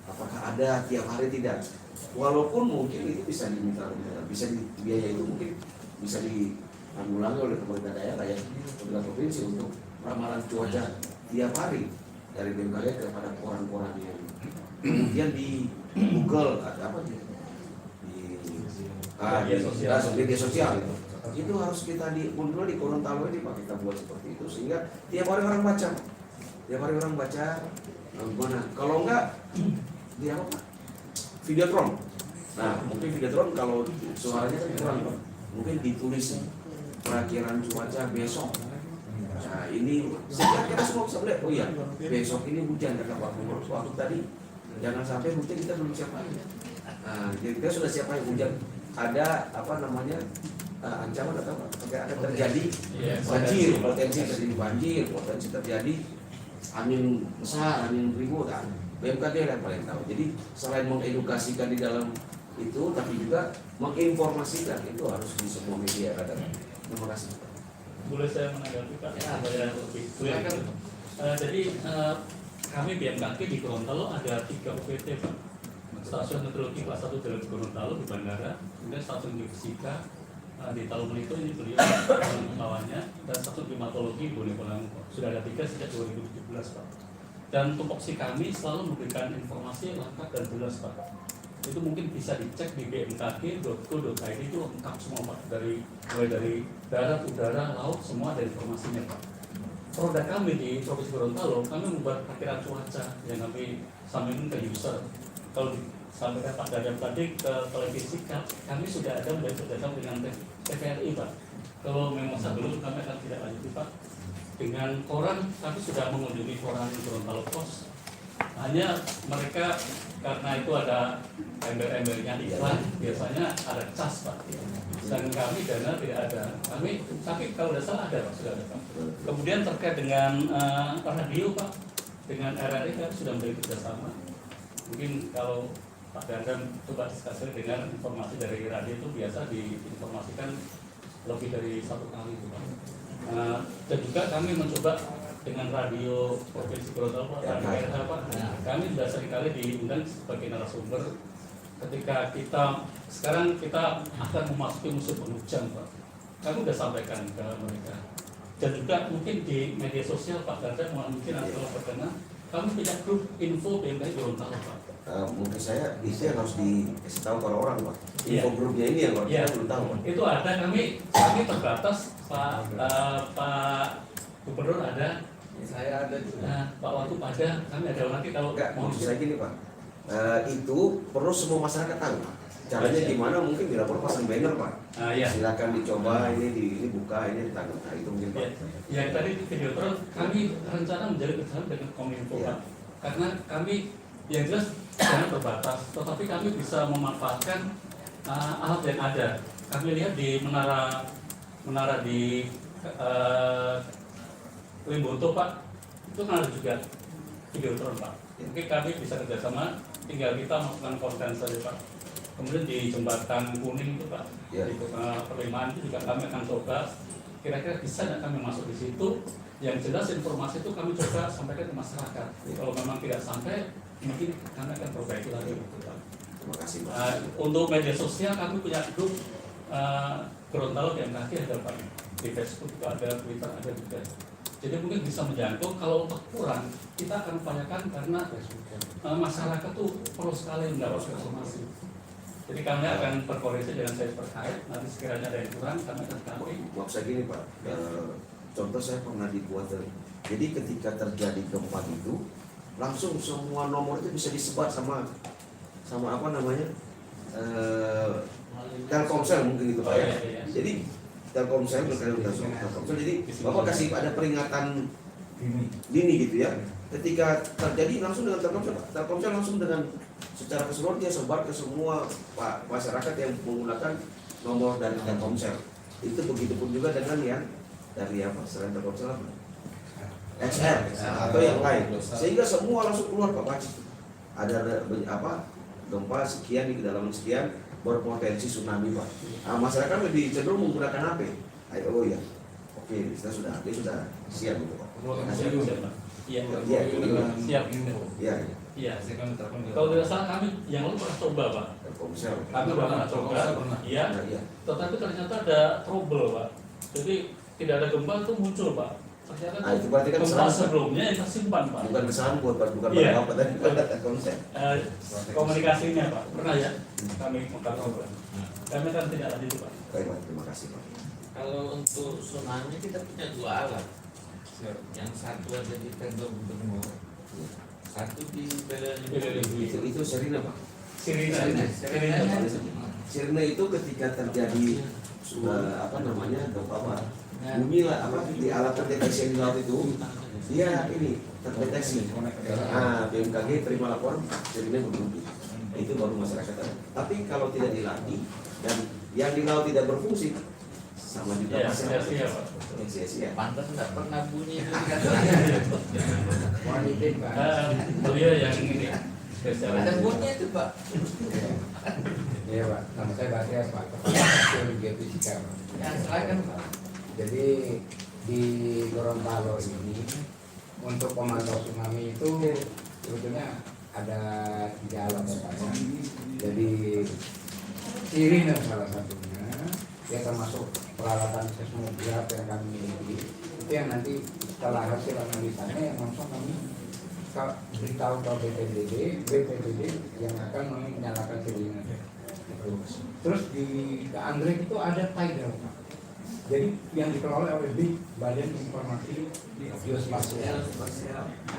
apakah ada tiap hari tidak? Walaupun mungkin itu bisa diminta, bisa biaya itu mungkin bisa ditanggulangi oleh pemerintah daerah ya, pemerintah provinsi untuk ramalan cuaca tiap hari dari BMKG kepada koran-koran yang kemudian di Google ada apa di media sosial itu. Itu harus kita mundur di Gorontalo ini, Pak, kita buat seperti itu sehingga tiap hari orang baca. Tiap hari orang baca gimana? Kalau enggak di apa, Pak? Videotron. Nah, mungkin videotron kalau suaranya kan kurang, Pak. Mungkin ditulis perakiraan cuaca besok. Nah, ini kita semua bisa melihat. Oh iya, besok ini hujan kata waktu tadi. Jangan sampai hujan kita belum siap lagi. Nah, jadi kita sudah siap lagi hujan. Ada apa namanya ancaman atau ada terjadi banjir, potensi terjadi banjir, potensi terjadi angin besar, angin ribut. BMKG yang paling tahu. Jadi selain mengedukasikan di dalam itu, tapi juga menginformasikan itu harus di semua media ada. Terima kasih. Boleh saya menanggapi, Pak? Ya, saya lebih clear. Jadi kami BMKG di Gorontalo ada 3 UPT, Pak. Stasiun meteorologi kelas 1 di Gorontalo di bandara, kemudian stasiun geofisika di Talumelito ini beliau lawannya, dan stasiun klimatologi Bonepolango. Sudah ada 3 sejak 2017, Pak. Dan tupoksi kami selalu memberikan informasi lengkap dan jelas, Pak. itu mungkin bisa dicek di bmkg.go.id, itu lengkap semua Pak, mulai dari darat, udara, laut, semua ada informasinya Pak. Produk kami di Provinsi Gorontalo, kami membuat perkiraan cuaca yang kami sampaikan ke user. Kalau disampaikan Pak Dadang tadi ke televisi, kami sudah ada kerjasama dengan TVRI Pak. Kalau memang sebelum kami akan tidak lanjut Pak. Dengan koran, kami sudah mengunjungi koran Gorontalo Post. Hanya mereka karena itu ada embel-embelnya iklan, biasanya ada cas Pak. Dan kami dana tidak ada. Tapi kalau tidak salah ada Pak, sudah ada Pak. Kemudian terkait dengan radio Pak, dengan RRI kan sudah menjadi kerjasama. Mungkin kalau Pak Dadang coba diskusi dengan informasi dari radio itu biasa diinformasikan lebih dari 1 kali Pak. Dan juga kami mencoba dengan radio Provinsi Gorontalo Pak, radio RH Pak, kami sudah seringkali diundang sebagai narasumber ketika sekarang kita akan memasuki musim penghujan Pak. Kami sudah sampaikan ke mereka. Dan juga mungkin di media sosial Pak Dadang mungkin atau berkenan, kami punya grup info BMKG Gorontalo Pak. Mungkin saya itu yang harus dikasih tahu ke orang Pak. Iya. Info grupnya ini yang saya belum tahu Pak. Itu ada, kami terbatas Pak Gubernur ada, Saya ada juga. Pak Watu ada, kami ada lagi kalau Enggak, mau maksud saya gini Pak. Itu perlu semua masyarakat tahu. Caranya gimana? Mungkin dilapor pasang banner Pak. ya. Silakan dicoba, ini buka, ini ditangkap. Nah, itu mungkin Pak. Yang tadi di video terus kami rencana menjadi kerjasama dengan Kominfo Iya. Pak. Karena kami yang jelas sangat terbatas, tetapi kami bisa memanfaatkan alat yang ada. Kami lihat di menara di Limboto Pak, itu kan ada juga videotron Pak. Mungkin kami bisa kerjasama, tinggal kita masukkan konten saja Pak. Kemudian di jembatan kuning itu Pak, Ya. di Perlimaan itu juga kami akan coba. Kira-kira bisa nggak kami masuk di situ? Yang jelas informasi itu kami coba sampaikan ke masyarakat. Kalau memang tidak sampai, mungkin kami akan perbaiki lagi gitu Pak. Terima kasih Pak. Untuk media sosial kami punya grup Gorontalo BMKG ada Pak. Di Facebook juga ada, Twitter ada juga. Jadi mungkin bisa menjangkau. Kalau untuk kurang, kita akan upayakan karena masyarakat tuh perlu sekali mendapat informasi. Jadi kami akan berkoordinasi dengan saya terkait. Nanti sekiranya ada yang kurang, kami akan kami. Maksud saya gini Pak. Contoh saya pernah dibuat. Jadi ketika terjadi gempa itu, langsung semua nomor itu bisa disebar sama apa namanya? Telkomsel mungkin gitu Pak ya. Iya. Jadi Telkomsel berkaitan dengan Telkomsel. Jadi Bapak kasih ada peringatan dini gitu ya. Ketika terjadi langsung dengan Telkomsel langsung dengan secara keseluruhan dia sebar ke semua masyarakat yang menggunakan nomor dari Telkomsel. Itu begitupun juga dengan yang dari apa selain Telkomsel apa? XL atau yang lain. Sehingga semua langsung keluar Pak Paci. Ada apa? Gempa sekian di kedalaman sekian berpotensi tsunami Pak. Nah, masyarakat lebih cenderung menggunakan HP. Oh ya, oke, kita sudah siap gitu Pak. Siap, Pak. Iya. Iya, Siap. iya. Iya. Kalau tidak salah kami yang lalu pernah coba Pak. Telkomsel. Kami pernah coba. Iya. Iya. Tetapi ternyata ada trouble Pak. Jadi tidak ada gempa itu muncul Pak. Ternyata Nah, itu berarti kan gempa kesalahan. sebelumnya yang tersimpan Pak. Bukan kesalahan bukan Iya. apa tadi pada Telkomsel. Komunikasinya Pak. Pernah ya? Kami coba. Kami kan tidak lanjut Pak. Baik Pak, terima kasih Pak. Kalau untuk tsunami kita punya 2 alat. Yang satu ada di tenda gubernur, satu di Itu. Itu Serina Pak. Sirine. Sirina itu ketika terjadi apa namanya gempa Pak. Bumi lah apa di alat terdeteksi yang di laut itu dia ini terdeteksi. Nah, BMKG terima laporan Sirina berhenti. Itu baru masyarakat ada. Tapi kalau tidak dilatih dan yang di laut tidak berfungsi sama juga Ya, masyarakat. sia-sia Pak. Sia-sia. pantas nggak pernah bunyi itu kan. Wanita Pak. Beliau yang ini spesial. Ada bunyi itu Pak. Iya Pak, nama saya Basya Pak, Kepala Geofisika Pak. Ya silakan Pak. Jadi di Gorontalo ini untuk pemantau tsunami itu sebetulnya ada 3 alat ya Pak ya. Jadi Sirine salah satunya, ya termasuk peralatan seismograf yang kami miliki. Itu yang nanti setelah hasil analisanya yang langsung kami beritahu ke BPBD yang akan menyalakan sirine. Terus di Anggrek itu ada tidal, Pak. Jadi yang dikelola oleh BIG, Badan Informasi Geospasial.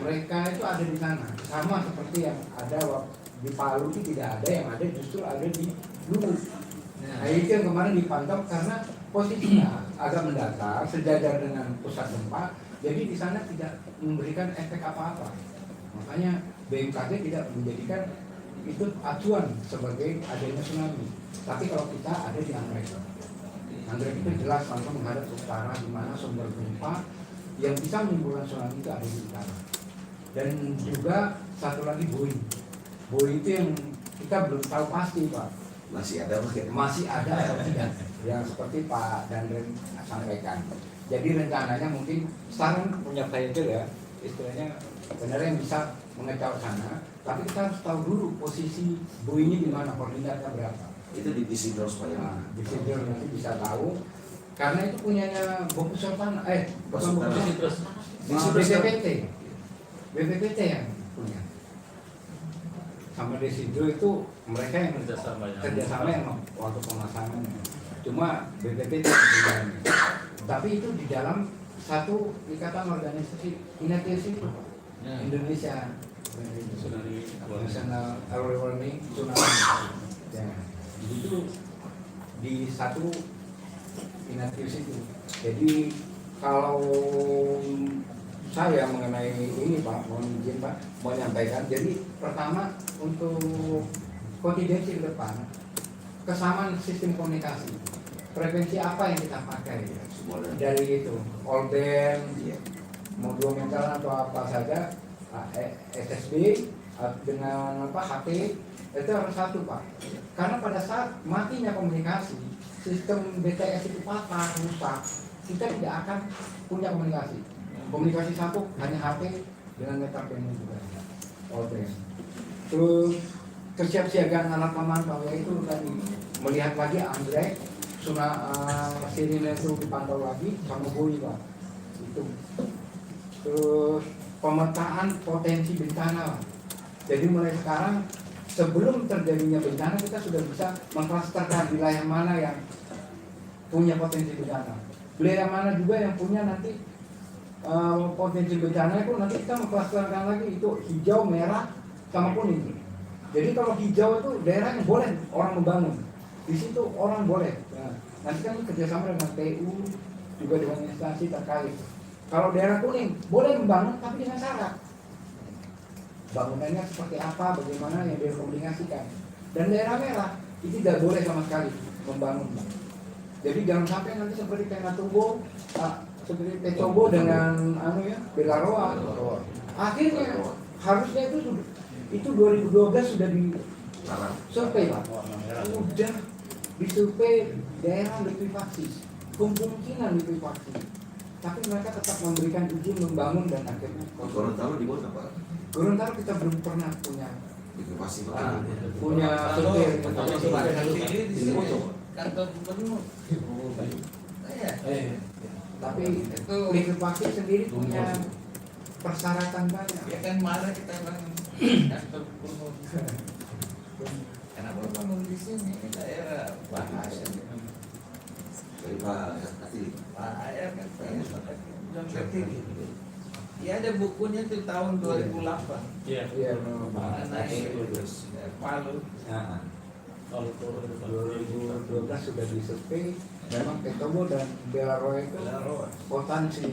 Mereka itu ada di sana, sama seperti yang ada di Palu itu tidak ada, yang ada justru ada di Luwu. Nah itu yang kemarin dipantau karena posisinya agak mendatar, sejajar dengan pusat gempa, jadi di sana tidak memberikan efek apa-apa. Makanya BMKG tidak menjadikan itu acuan sebagai adanya tsunami. Tapi kalau kita ada di Anggrek, Anggrek itu jelas langsung menghadap ke utara, di mana sumber gempa yang bisa menimbulkan tsunami itu ada di utara. Dan juga satu lagi Bui itu yang kita belum tahu pasti, Pak. Masih ada Atau tidak, yang seperti Pak Dandren sampaikan. Jadi rencananya mungkin sekarang punya title ya, istilahnya benar yang bisa mengecau sana, tapi kita harus tahu dulu posisi buinya di mana, koordinatnya berapa. itu di Disidor supaya Nah, di situ nanti bisa tahu, karena itu punyanya Boku Sultan, bukan Boku Sultan. Sultan, BPPT yang punya. Sama Desido itu mereka yang kerjasama yang waktu pemasangan. Cuma BPPT yang tapi itu di dalam satu ikatan organisasi Indonesia Indonesia National Early Warning Tsunami. Ya, itu di satu Indonesia itu. Jadi kalau saya mengenai ini Pak, mohon izin Pak, mau menyampaikan. Jadi pertama untuk kontidensi ke depan, kesamaan sistem komunikasi, frekuensi apa yang kita pakai dari itu, all band, monumental atau apa saja, SSB dengan apa HP itu harus satu Pak. Karena pada saat matinya komunikasi, sistem BTS itu patah, rusak, kita tidak akan punya komunikasi. Komunikasi satu hanya HP dengan metapeni juga. Oke. Terus kesiapsiagaan alat pemantau yaitu tadi melihat lagi Anggrek, sirine itu dipantau lagi sama Bui Pak. Itu. Terus pemetaan potensi bencana. Jadi mulai sekarang sebelum terjadinya bencana kita sudah bisa mengklasterkan wilayah mana yang punya potensi bencana. Wilayah mana juga yang punya nanti potensi bencana itu nanti kita mengklasterkan lagi itu hijau, merah, sama kuning. Jadi kalau hijau itu daerah yang boleh orang membangun, di situ orang boleh. Nah, nanti kan kerjasama dengan PU juga dengan instansi terkait. Kalau daerah kuning boleh membangun tapi dengan syarat bangunannya seperti apa, bagaimana yang direkomendasikan. Dan daerah merah itu tidak boleh sama sekali membangun. Jadi jangan sampai nanti seperti Penatubo, seperti Pecobo dengan Belaroa. Akhirnya harusnya itu 2012 sudah disurvei Pak. Sudah disurvei daerah likuifaksi, kemungkinan likuifaksi. Tapi mereka tetap memberikan izin membangun dan akhirnya. Gorontalo di mana Pak? Gorontalo kita belum pernah punya Likuifaksi punya survei di kantor gubernur. Tapi likuifaksi sendiri punya persyaratan banyak. Ya kan marah kita bangun kantor gubernur. Kenapa bangun di sini? Ini daerah bahasa. Dari Pak Ati. Pak Ayah kan pengen ya ada bukunya tuh tahun 2008. Iya. Iya, Mengenai Palu. Kalau turun 2012 sudah disurvei, memang Petobo dan Belaroa itu potensi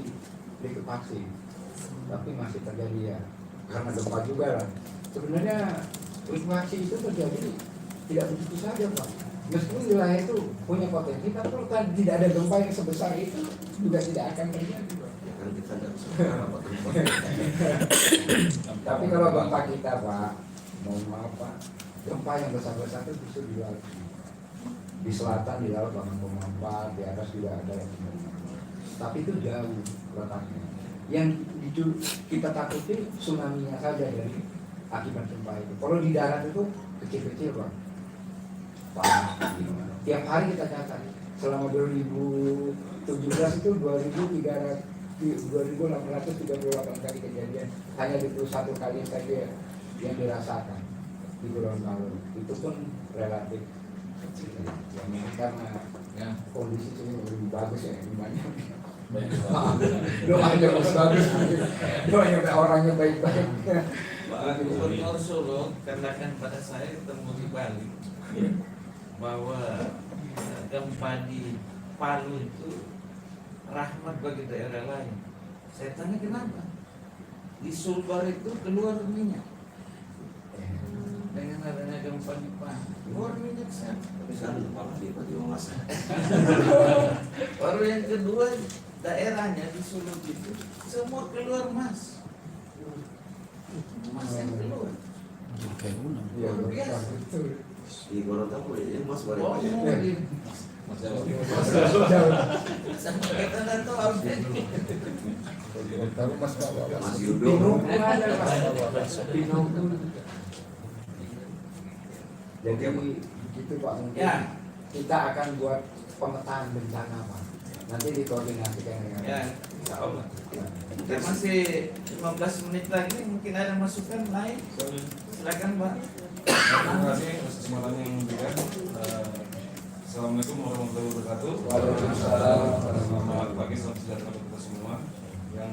likuifaksi, tapi masih terjadi ya karena gempa juga lah. Sebenarnya likuifaksi itu terjadi tidak begitu saja Pak. Meskipun wilayah itu punya potensi, tapi kalau tidak ada gempa yang sebesar itu juga tidak akan terjadi Pak. Ya kan kita tidak bisa apa Tapi kalau gempa kita Pak, mohon maaf Pak, gempa yang besar-besar itu justru di laut. Di selatan di laut 8,4, di atas juga ada yang 9,4. Tapi itu jauh letaknya. Yang kita takuti tsunami-nya saja dari akibat gempa itu. Kalau di darat itu kecil-kecil Pak. Tiap hari kita catat. Selama 2017 itu 2.300 2.838 kali kejadian, hanya 21 kali saja yang dirasakan di Gorontalo. Itu pun relatif kecil ya, karena Ya, kondisi sini lebih bagus ya dibanding baik. doanya bagus, doanya orangnya baik-baik. Pak Gubernur Solo katakan pada saya ketemu di Bali bahwa gempa di Palu itu rahmat bagi daerah lain. Saya tanya kenapa? Di Sulbar itu keluar minyak. Dengan adanya gempa di Palu, keluar minyak sana. Tapi sekarang malah dia bagi emas. Baru yang kedua, daerahnya di Solo itu semua keluar emas. Emas yang keluar. Kayak ulang. Iya, Luar biasa. betul. Di Gorontalo ya emas Oh, banyak. di Jauh. sama kita nggak tahu apa ini. Tahu Mas bawa Mas Yudo. Pinong pun ada Mas. Pinong pun. Jadi begitu Pak, mungkin Ya. kita akan buat pemetaan bencana Pak. Nanti dikoordinasikan dengan Ya, insya Allah. Ya. Kita masih 15 menit lagi, mungkin ada masukan lain. Silakan Pak. Terima kasih atas kesempatan yang diberikan. Assalamualaikum warahmatullahi wabarakatuh. Waalaikumsalam. Selamat pagi, selamat sejahtera untuk kita semua. Yang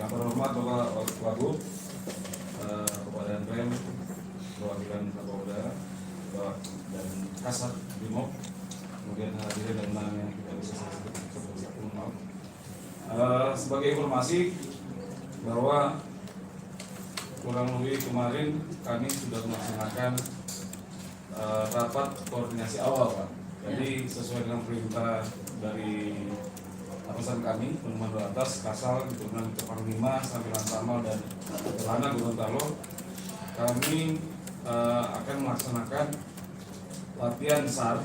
terhormat Bapak Wagub, Bapak Danrem, perwakilan Kapolda, Bapak dan Kasat Brimob, kemudian hadirin dan undangan yang tidak bisa saya sebut satu maaf. Sebagai informasi bahwa kurang lebih kemarin kami sudah melaksanakan rapat koordinasi awal Pak. Jadi sesuai dengan perintah dari atasan kami, Penemuan Atas, Kasal, Turunan Panglima, Sambilan Tamal dan Telana Gorontalo, kami akan melaksanakan latihan SAR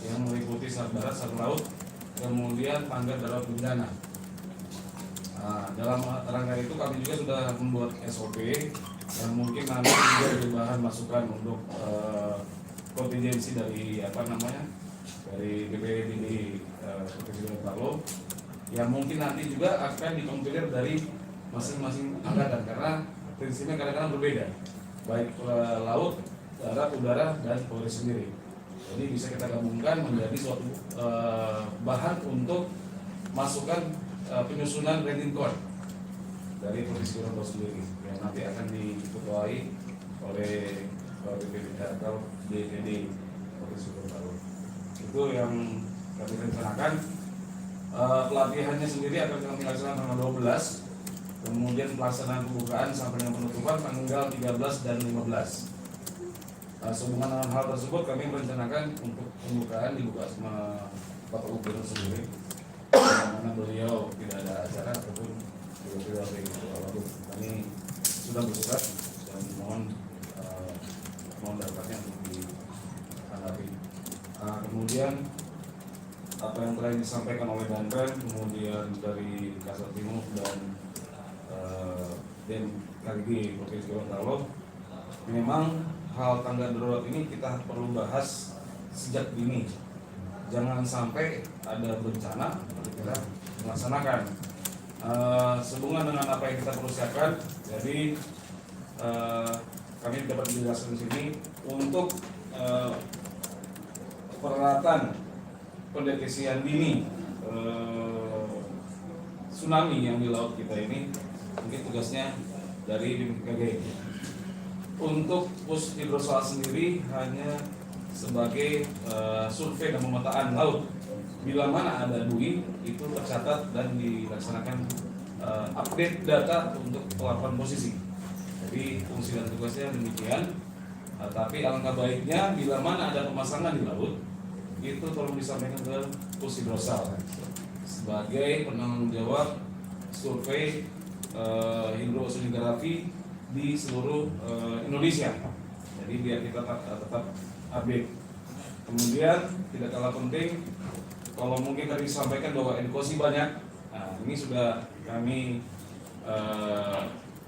yang meliputi SAR darat, SAR laut, kemudian tanggap darurat bencana. Dalam rangka itu kami juga sudah membuat SOP yang mungkin nanti juga jadi bahan masukan untuk kontingensi dari dari BPBD Provinsi Gorontalo yang mungkin nanti juga akan dikompilir dari masing-masing angkatan karena prinsipnya kadang-kadang berbeda baik laut, darat, udara dan Polri sendiri. Jadi bisa kita gabungkan menjadi suatu bahan untuk masukan penyusunan landing code dari Provinsi Gorontalo sendiri yang nanti akan diketuai oleh BPBD atau BPD Provinsi Gorontalo. Itu yang kami rencanakan. Pelatihannya sendiri akan kami laksanakan tanggal 12, kemudian pelaksanaan pembukaan sampai dengan penutupan tanggal 13 dan 15. Sehubungan dengan hal tersebut kami merencanakan untuk pembukaan dibuka sama Bapak Gubernur sendiri, karena beliau tidak ada acara ataupun tidak ada itu. Kami sudah bersurat dan mohon dapatnya untuk ditanggapi. Kemudian apa yang telah disampaikan oleh Danrem, kemudian dari Kasat Brimob dan KGB Provinsi Gorontalo, memang hal tanggap darurat ini kita perlu bahas sejak dini. Jangan sampai ada bencana kita melaksanakan. Sehubungan dengan apa yang kita perlu siapkan, jadi kami dapat menjelaskan di sini untuk peralatan pendeteksian dini tsunami yang di laut kita ini mungkin tugasnya dari BMKG. Untuk pus hidrosal sendiri hanya sebagai survei dan pemetaan laut. Bila mana ada buoy itu tercatat dan dilaksanakan update data untuk pelaporan posisi. Jadi fungsi dan tugasnya demikian. Tapi alangkah baiknya bila mana ada pemasangan di laut itu tolong disampaikan ke pus hidrosal sebagai penanggung jawab survei hidrosonografi di seluruh Indonesia. Jadi biar kita tetap update. Kemudian tidak kalah penting, kalau mungkin tadi disampaikan bahwa edukosi banyak, nah ini sudah kami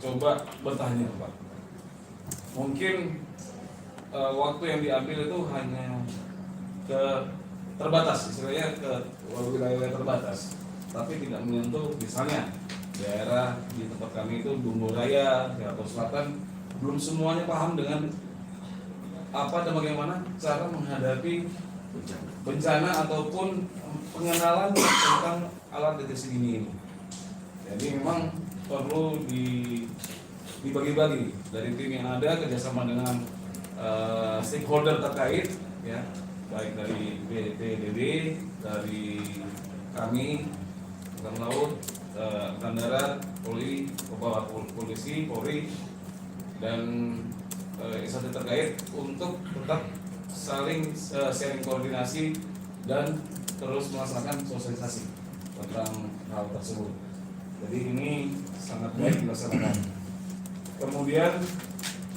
coba bertanya Pak. Mungkin waktu yang diambil itu hanya terbatas, istilahnya ke wilayah terbatas. tapi tidak menyentuh misalnya daerah di tempat kami itu Bumbu Raya, Jakarta Selatan, belum semuanya paham dengan apa dan bagaimana cara menghadapi bencana ataupun pengenalan tentang alat deteksi dini ini. Jadi memang perlu dibagi-bagi dari tim yang ada kerjasama dengan stakeholder terkait, ya, baik dari BPBD, dari kami, Angkatan Laut, Angkatan Darat, Polisi, Polri, dan instansi terkait untuk tetap saling sharing koordinasi dan terus melaksanakan sosialisasi tentang hal tersebut. Jadi ini sangat baik dilaksanakan. Kemudian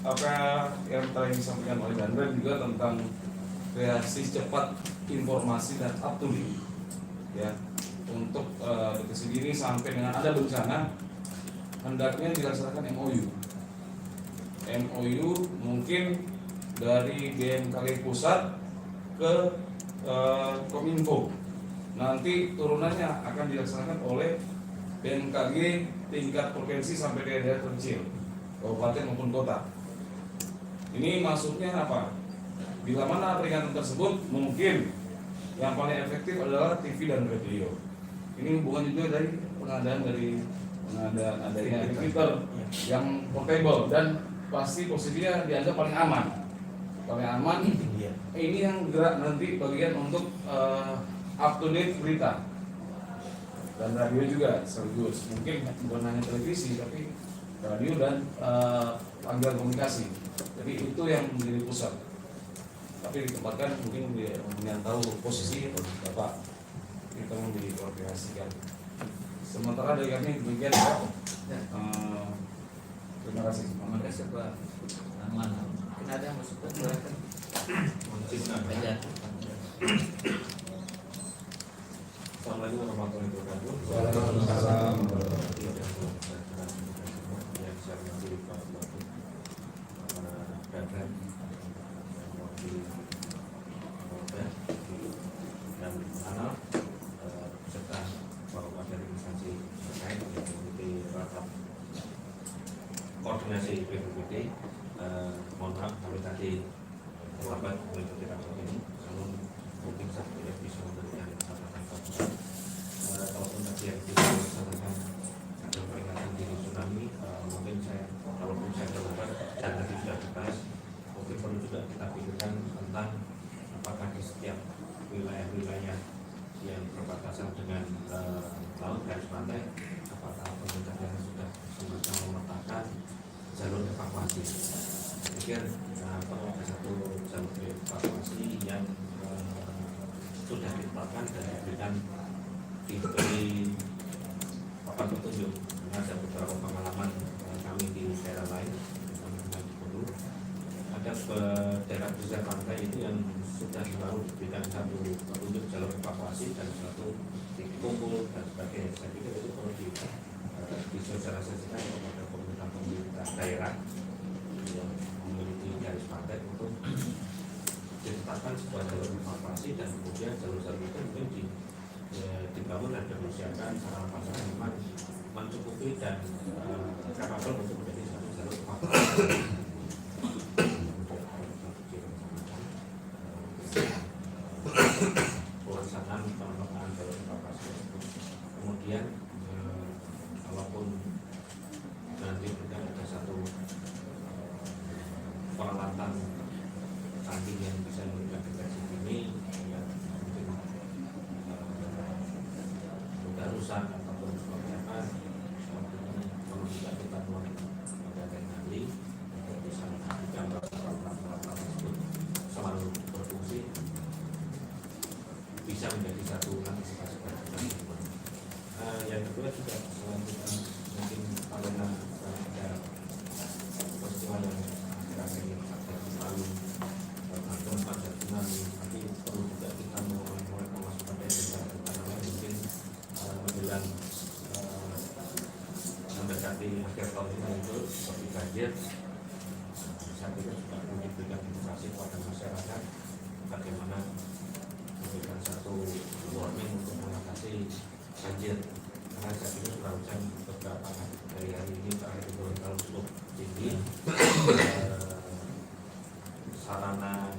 apa yang tadi disampaikan oleh Dandra juga tentang kreasi cepat informasi dan up to date, ya, untuk deteksi dini sampai dengan ada bencana hendaknya dilaksanakan MOU mungkin dari BMKG pusat ke Kominfo, nanti turunannya akan dilaksanakan oleh BMKG tingkat provinsi sampai ke daerah terkecil, kabupaten maupun kota. Ini maksudnya apa? Bila mana peringatan tersebut mungkin yang paling efektif adalah TV dan radio. Ini hubungan juga dari pengadaan adanya repeater yang portable dan pasti posisinya dianggap paling aman. Ini yang gerak nanti bagian untuk up to date berita. Dan radio juga sekaligus, mungkin bukan hanya televisi tapi radio dan panggilan komunikasi. Jadi itu yang menjadi pusat. Tapi ditempatkan mungkin yang tahu posisi Bapak, kita mau dikoordinasikan. Sementara dari kami demikian, Pak. Terima kasih. Terima kasih Pak Aman. Mungkin ada yang masuk silakan. Aja. Assalamualaikum warahmatullahi wabarakatuh. Waalaikumsalam. Yang saya hormati Pak Bupati, Dandan, Wakil Polda, dan Anal, serta para dari instansi terkait yang mengikuti rapat koordinasi BPBD. Mohon maaf kami tadi terlambat mengikuti rapat ini, namun mungkin saya tidak bisa memberikan catatan. Kalaupun tadi yang kita laksanakan ada peringatan dini tsunami, mungkin saya kalaupun saya terlambat dan tadi sudah dibahas, mungkin perlu juga kita pikirkan tentang apakah di setiap wilayah-wilayah yang berbatasan dengan laut garis pantai, apakah pemerintah daerah sudah sama-sama memetakan jalur evakuasi. Saya pikir perlu ada satu jalur evakuasi yang sudah ditetapkan dan diberi papan petunjuk. Ada beberapa pengalaman kami di daerah lain, ada daerah pesisir pantai itu yang sudah selalu diberikan satu petunjuk jalur evakuasi dan satu titik kumpul dan sebagainya. Saya pikir itu perlu disosialisasikan kepada pemerintah daerah yang memiliki garis pantai untuk ditetapkan sebuah jalur evakuasi dan kemudian jalur-jalur itu mungkin dibangun dan dipersiapkan secara pasangan memang mencukupi dan kapabel untuk menjadi satu jalur evakuasi. Pelaksanaan pengembangan jalur evakuasi tersebut. Kemudian kalaupun nanti ada satu peralatan canggih yang bisa memberikan deteksi dini yang mungkin sudah rusak ataupun seperti apa, perlu juga kita pada teknologi untuk bisa memastikan bahwa peralatan tersebut selalu berfungsi, bisa menjadi satu antisipasi pada yang kedua juga selanjutnya mungkin karena ada peristiwa yang akhir-akhir ini lalu gempa dan tsunami, tapi perlu juga kita mulai memasukkan desa karena mungkin menjelang mendekati akhir tahun ini itu seperti banjir. Saya pikir juga perlu diberikan edukasi kepada masyarakat bagaimana memberikan satu warning untuk mengatasi banjir. Karena saat ini curah hujan beberapa hari ini terakhir di Gorontalo cukup tinggi. Sarana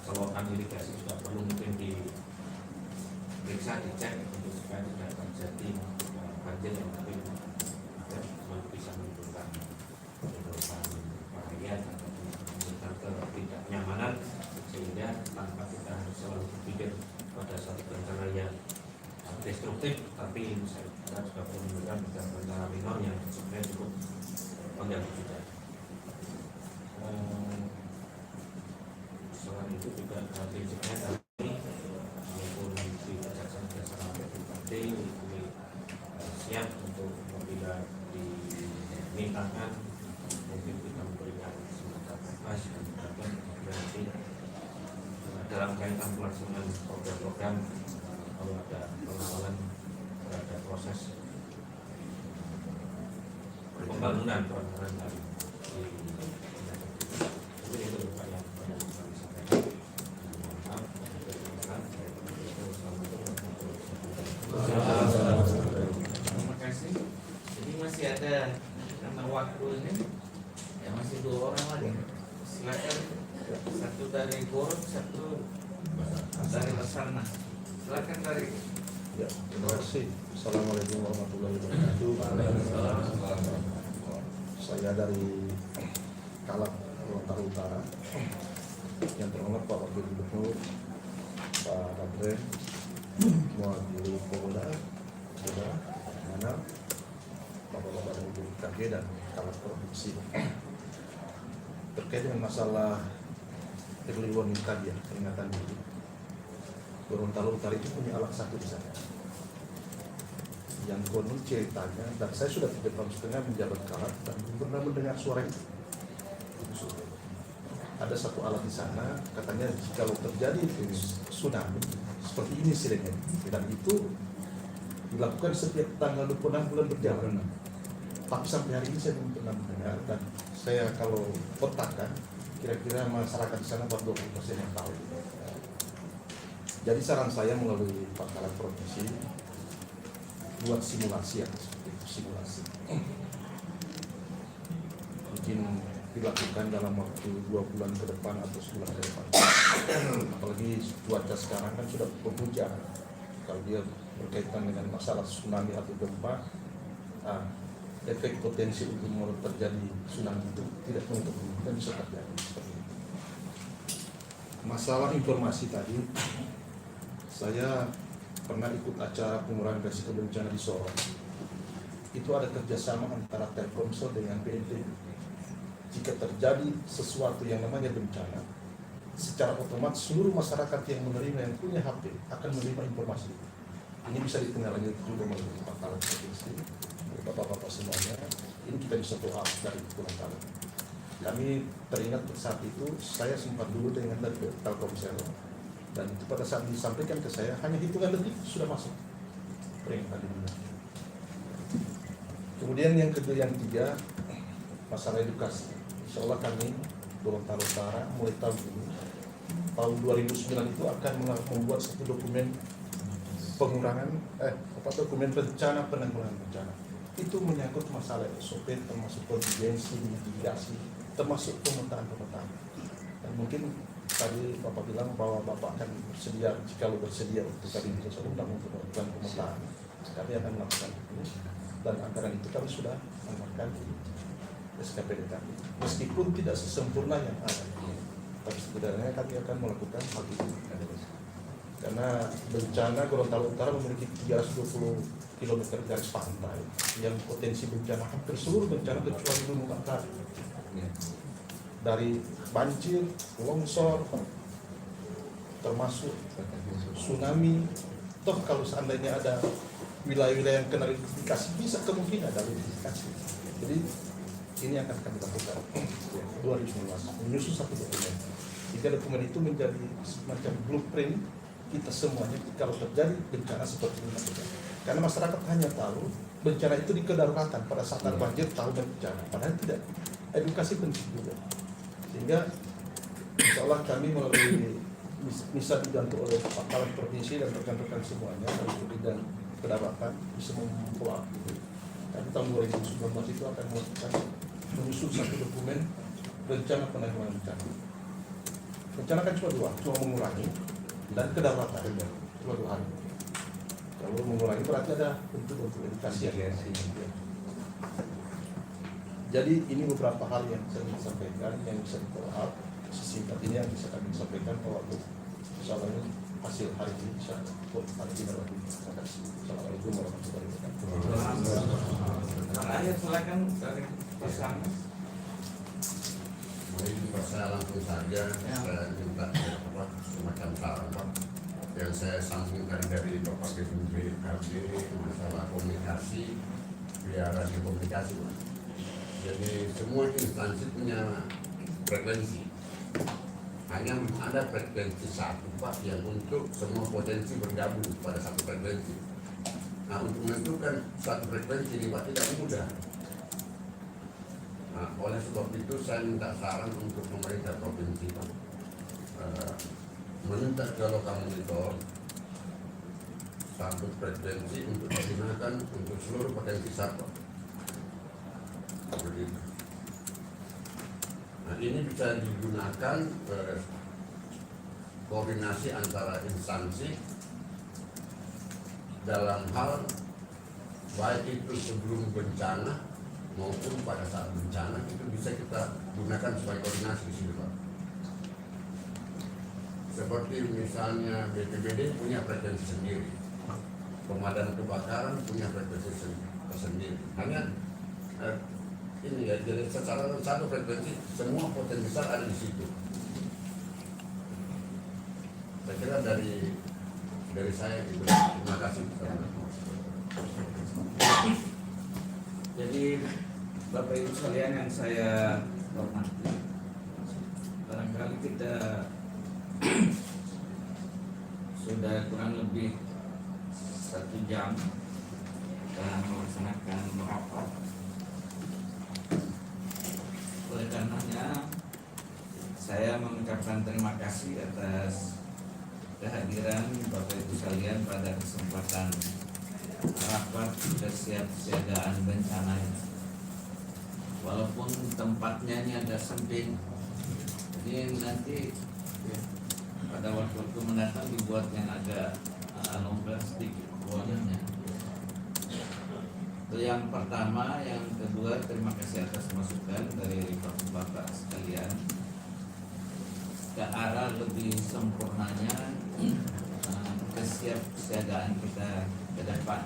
saluran irigasi juga perlu mungkin diperiksa, dicek untuk supaya tidak terjadi banjir yang mungkin bisa menimbulkan bahaya atau menimbulkan ketidaknyamanan, sehingga tanpa kita harus selalu berpikir pada satu bencana yang destruktif, tapi kita juga perlu menunjukkan bencana minor yang sebenarnya cukup mengganggu kita. Selain itu juga prinsipnya kami maupun di Kejaksaan Dasar BPKD ini siap untuk apabila dimintakan mungkin kita memberikan semacam advice dan memberikan rekomendasi dalam kaitan pelaksanaan program-program kalau ada pengawalan terhadap proses pembangunan dari mungkin itu Pak yang kami sampaikan. Terima kasih. Jadi masih ada karena waktu ini ya masih 2 orang lagi. Silakan, satu dari Goron, satu dari Basarnas. Silakan dari. Ya, terima kasih. Assalamualaikum warahmatullahi wabarakatuh. Saya dari Kalak Gorontalo Utara, yang terhormat Pak Wakil Gubernur, Pak Badren, mewakili Polda, Saudara, Mana, Bapak-bapak dari BPKD dan Kalak Provinsi. Terkait dengan masalah early warning tadi ya, peringatan dini, Gorontalo Utara itu punya alat satu di sana. Yang konon ceritanya, dan saya sudah 3 tahun setengah menjabat Kalak dan belum pernah mendengar suara itu. Ada satu alat di sana, katanya kalau terjadi tsunami seperti ini sirene, dan itu dilakukan setiap tanggal 26 bulan berjalan. Tapi sampai hari ini saya belum pernah mendengar, dan saya kalau petakan kira-kira masyarakat di sana 40% yang tahu. Jadi saran saya melalui Pak Kalak Provinsi buat simulasi ya, seperti itu, simulasi. Mungkin dilakukan dalam waktu 2 bulan ke depan atau sebulan ke depan. Apalagi cuaca sekarang kan sudah berhujan. Kalau dia berkaitan dengan masalah tsunami atau gempa, efek potensi untuk terjadi tsunami itu tidak menutup kemungkinan bisa terjadi. Masalah informasi tadi, saya pernah ikut acara pengurangan risiko bencana di Sorong. Itu ada kerjasama antara Telkomsel dengan BNPB. Jika terjadi sesuatu yang namanya bencana, secara otomatis seluruh masyarakat yang menerima, yang punya HP akan menerima informasi. Ini bisa ditindaklanjuti juga melalui Pak Kalak Provinsi, bapak-bapak semuanya. Ini kita bisa doa dari Gorontalo. Kami teringat saat itu saya sempat dulu dengan dari Telkomsel, dan itu pada saat disampaikan ke saya hanya hitungan detik sudah masuk peringatan dini. Kemudian yang kedua, yang ketiga, masalah edukasi. Insya Allah kami Gorontalo Utara mulai tahun ini, tahun 2009 itu akan membuat satu dokumen pengurangan dokumen rencana penanggulangan bencana. Itu menyangkut masalah SOP, termasuk kontingensi, mitigasi, termasuk pemetaan. Dan mungkin tadi Bapak bilang bahwa Bapak akan bersedia, jika bersedia untuk tadi bisa undang untuk melakukan pemetaan, kami akan melakukan itu. Dan anggaran itu kami sudah anggarkan di SKPD kami. Meskipun tidak sesempurna yang ada, tapi sebenarnya kami akan melakukan hal itu. Karena bencana Gorontalo Utara memiliki 320 km garis pantai yang potensi bencana hampir seluruh bencana kecuali Gunung Batak. Dari banjir, longsor, termasuk tsunami. Toh kalau seandainya ada wilayah-wilayah yang kena identifikasi, bisa kemungkinan ada identifikasi. Jadi ini akan kami lakukan 2019, menyusun satu dokumen. Jika dokumen itu menjadi semacam blueprint kita semuanya kalau terjadi bencana seperti ini. Karena masyarakat hanya tahu bencana itu di kedaruratan pada saat ada banjir, tahu bencana, padahal tidak. Edukasi penting juga. Sehingga insya Allah kami melalui bisa dibantu oleh Pak Kepala Provinsi dan rekan-rekan semuanya dan kedapatan bisa memfollow up gitu. Tapi tahun 2019 itu akan melakukan menyusun satu dokumen rencana penanggulangan bencana. Rencana kan cuma mengurangi dan kedapatan cuma 2 hal. Kalau mengurangi berarti ada untuk edukasi ya. Jadi ini beberapa hal yang saya ingin sampaikan yang bisa di-follow up sesingkat ini yang bisa kami sampaikan bahwa insyaallah ini hasil hari ini bisa hari ini berlaku. Terima kasih. Assalamualaikum warahmatullahi wabarakatuh. Terakhir silakan dari pasangan. Mungkin saya langsung saja saya minta semacam saran Pak yang saya sambungkan dari Bapak Ketum BKD masalah komunikasi biar ada komunikasi Pak. Jadi semua instansi punya frekuensi, hanya ada frekuensi satu Pak yang untuk semua potensi bergabung pada satu frekuensi. Nah untuk menentukan satu frekuensi ini Pak tidak mudah. Nah, oleh sebab itu saya minta saran untuk pemerintah provinsi Pak, meminta ke lokal monitor satu frekuensi untuk digunakan untuk seluruh potensi satwa. Begitu. Nah ini bisa digunakan koordinasi antara instansi dalam hal baik itu sebelum bencana maupun pada saat bencana itu bisa kita gunakan sebagai koordinasi di sini Pak. Seperti misalnya BPBD punya frekuensi sendiri, pemadam kebakaran punya frekuensi tersendiri. Hanya ini ya, jadi secara satu frekuensi semua potensi besar ada di situ. Saya kira dari saya itu. Terima kasih. Jadi Bapak Ibu sekalian yang saya hormati, barangkali kita sudah kurang lebih 1 jam dalam melaksanakan rapat. Oleh karenanya saya mengucapkan terima kasih atas kehadiran Bapak Ibu sekalian pada kesempatan rapat kesiapsiagaan bencana ini. Walaupun tempatnya ini agak sempit, jadi nanti pada waktu mendatang dibuat yang agak longgar sedikit ruangannya. Itu yang pertama. Yang kedua, terima kasih atas masukan dari Bapak sekalian ke arah lebih sempurnanya kesiapsiagaan kita ke depan.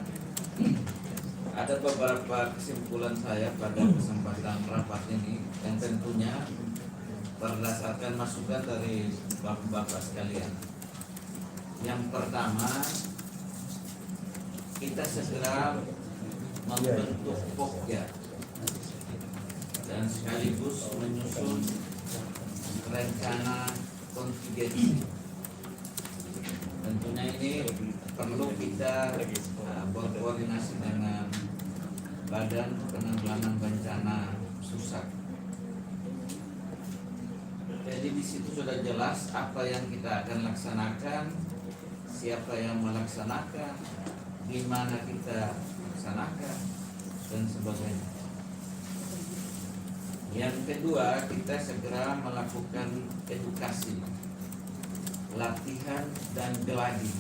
Ada beberapa kesimpulan saya pada kesempatan rapat ini yang tentunya berdasarkan masukan dari Bapak sekalian. Yang pertama, kita segera membentuk Pokja dan sekaligus menyusun rencana kontingensi. Tentunya ini perlu kita berkoordinasi dengan Badan Penanggulangan Bencana Pusat. Jadi di situ sudah jelas apa yang kita akan laksanakan, siapa yang melaksanakan, di mana kita laksanakan, dan sebagainya. Yang kedua, kita segera melakukan edukasi, latihan, dan geladi.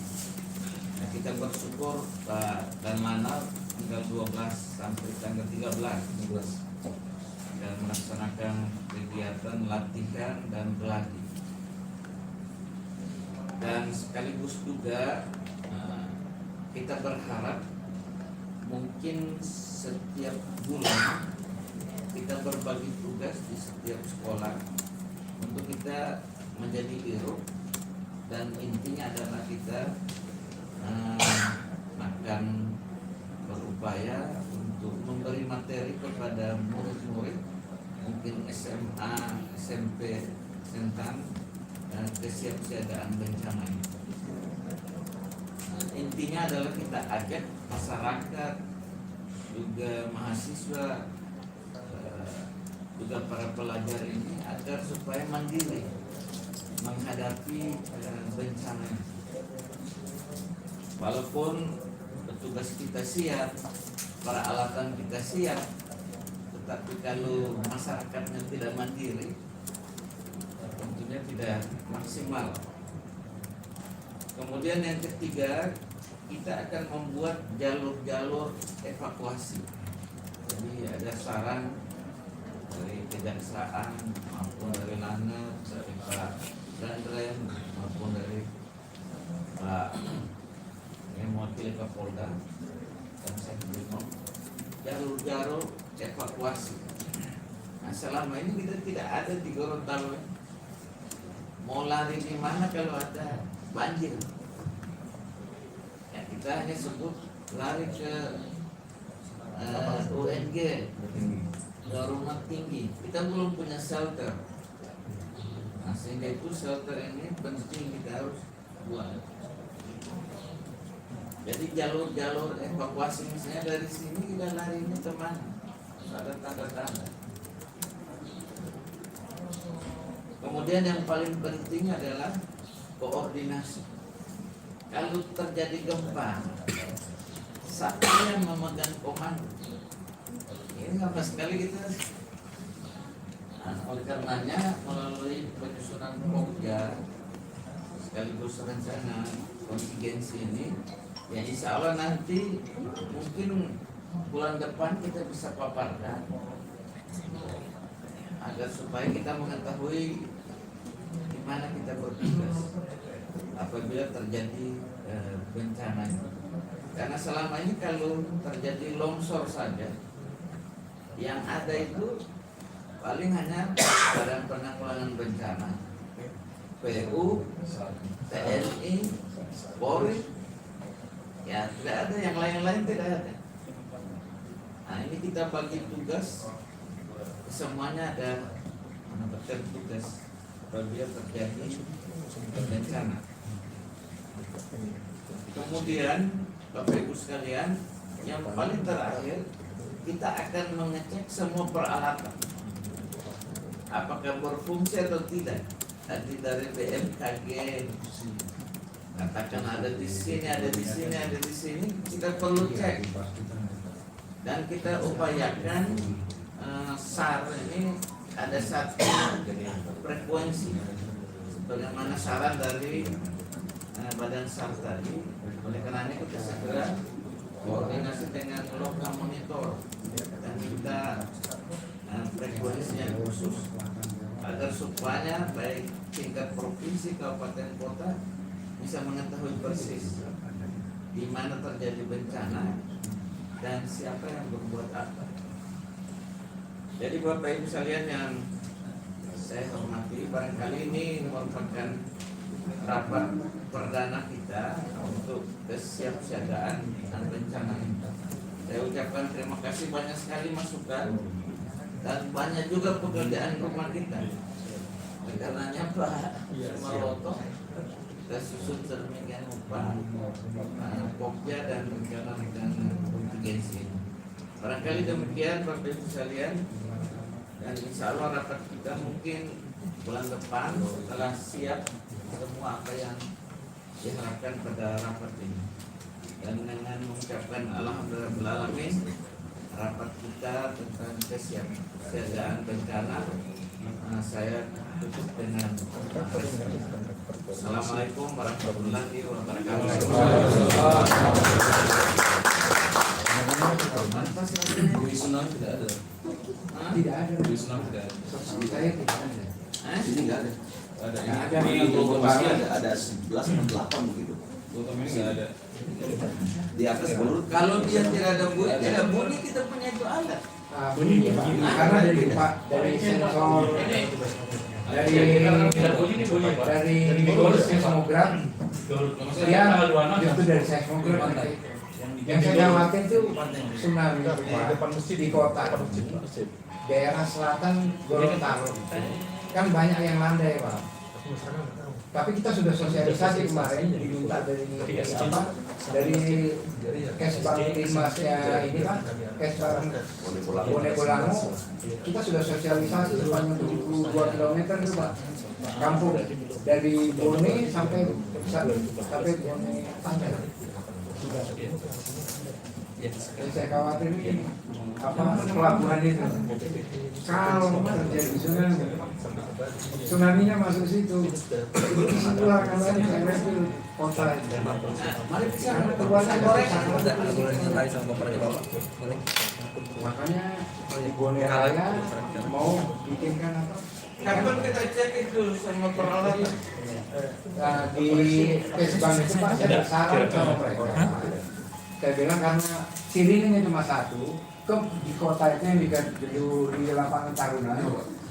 Nah, kita bersyukur Pak dan Manal tanggal 12 sampai tanggal 13 dan melaksanakan kegiatan latihan dan geladi. Dan sekaligus juga kita berharap mungkin setiap bulan kita berbagi tugas di setiap sekolah untuk kita menjadi hero, dan intinya adalah kita akan berupaya untuk memberi materi kepada murid-murid mungkin SMA, SMP tentang kesiapsiagaan bencana ini. Intinya adalah kita ajak masyarakat, juga mahasiswa, juga para pelajar ini agar supaya mandiri menghadapi bencana. Walaupun petugas kita siap, peralatan kita siap, tetapi kalau masyarakatnya tidak mandiri, tentunya tidak maksimal. Kemudian yang ketiga, kita akan membuat jalur-jalur evakuasi. Jadi ada saran dari kejaksaan maupun dari Lanut, dari Pak Dandrem maupun dari Pak yang mewakili Kapolda dan saya Brimob, jalur-jalur evakuasi. Nah, selama ini kita tidak ada di Gorontalo. Mau lari di mana kalau ada banjir? Ya, kita hanya sebut lari ke UNG, ke rumah tinggi. Kita belum punya shelter. Nah, sehingga itu shelter ini penting kita harus buat. Jadi jalur-jalur evakuasi, misalnya dari sini kita larinya kemana? Ada tanda-tanda. Kemudian yang paling penting adalah koordinasi. Kalau terjadi gempa, siapa yang memegang komando? Ini sama sekali kita. Nah, oleh karenanya melalui penyusunan Pokja sekaligus rencana kontingensi ini, ya insya Allah nanti mungkin bulan depan kita bisa paparkan agar supaya kita mengetahui di mana kita bertugas apabila terjadi bencana. Karena selama ini kalau terjadi longsor saja, yang ada itu paling hanya Badan Penanggulangan Bencana, PU, TNI, Polri, ya tidak ada, yang lain-lain tidak ada. Nah, ini kita bagi tugas, semuanya ada mendapatkan tugas apabila terjadi bencana. Kemudian Bapak Ibu sekalian, yang paling terakhir kita akan mengecek semua peralatan apakah berfungsi atau tidak. Nanti dari BMKG katakan ada di sini, ada di sini, ada di sini, kita perlu cek dan kita upayakan SAR ini ada satu frekuensi bagaimana saran dari Badan SAR tadi. Oleh karena kita segera koordinasi dengan lokal monitor dan kita frekuensi yang khusus agar supaya baik tingkat provinsi, kabupaten, kota bisa mengetahui persis di mana terjadi bencana dan siapa yang berbuat apa. Jadi Bapak Ibu sekalian yang saya hormati, barangkali ini merupakan rapat perdana kita untuk kesiapsiagaan dan bencana. Saya ucapkan terima kasih, banyak sekali masukan dan banyak juga pekerjaan rumah kita. Oleh karenanya Pak Maroto kita susun sedemikian rupa Pokja dan rencana-rencana kontingensi. Barangkali demikian Bapak Ibu sekalian, dan insya Allah rapat kita mungkin bulan depan setelah siap semua apa yang diharapkan pada rapat ini. Dan dengan mengucapkan alhamdulillahirrahmanirrahim, rapat kita tentang kesiapsiagaan bencana saya tutup dengan Assalamualaikum warahmatullahi wabarakatuh. Bui tsunami tidak ada. Tidak ada. Bui tsunami tidak ada. Saya tidak ada. Ini nggak ada. Ada. Ada. Ini logo Pasti baru. ada 11 atau 8 begitu. Logo ini nggak ada. Di atas baru Kalau dia tidak ada bunyi, tidak bunyi, kita punya itu alat. Bunyi Pak. Karena dari sensor dari seismograf dia itu dari seismograf. Yang saya khawatir itu tsunami Pak, di kota daerah selatan Gorontalo kan banyak yang landai Pak. Tapi kita sudah sosialisasi kemarin diminta dari Kesbang Limasnya ini Pak, Kesbang Bone Bolango, kita sudah sosialisasi sepanjang 72 km itu Pak. kampung dari Bone sampai Bone Tangga. Yang saya khawatir ini pelabuhan itu kalau terjadi tsunami-nya masuk situ, disitulah kalian yang itu kota itu. Karena keluarnya makanya di Bone Raya mau bikinkan apa? Kapan kita cek itu sama peralatan? Di Kesbang itu Pak, saya bersaran sama mereka. Saya bilang karena Ciliwung cuma satu, di kota itu yang di lapangan Taruna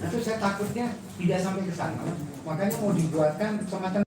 itu saya takutnya tidak sampai ke sana. Makanya mau dibuatkan semacam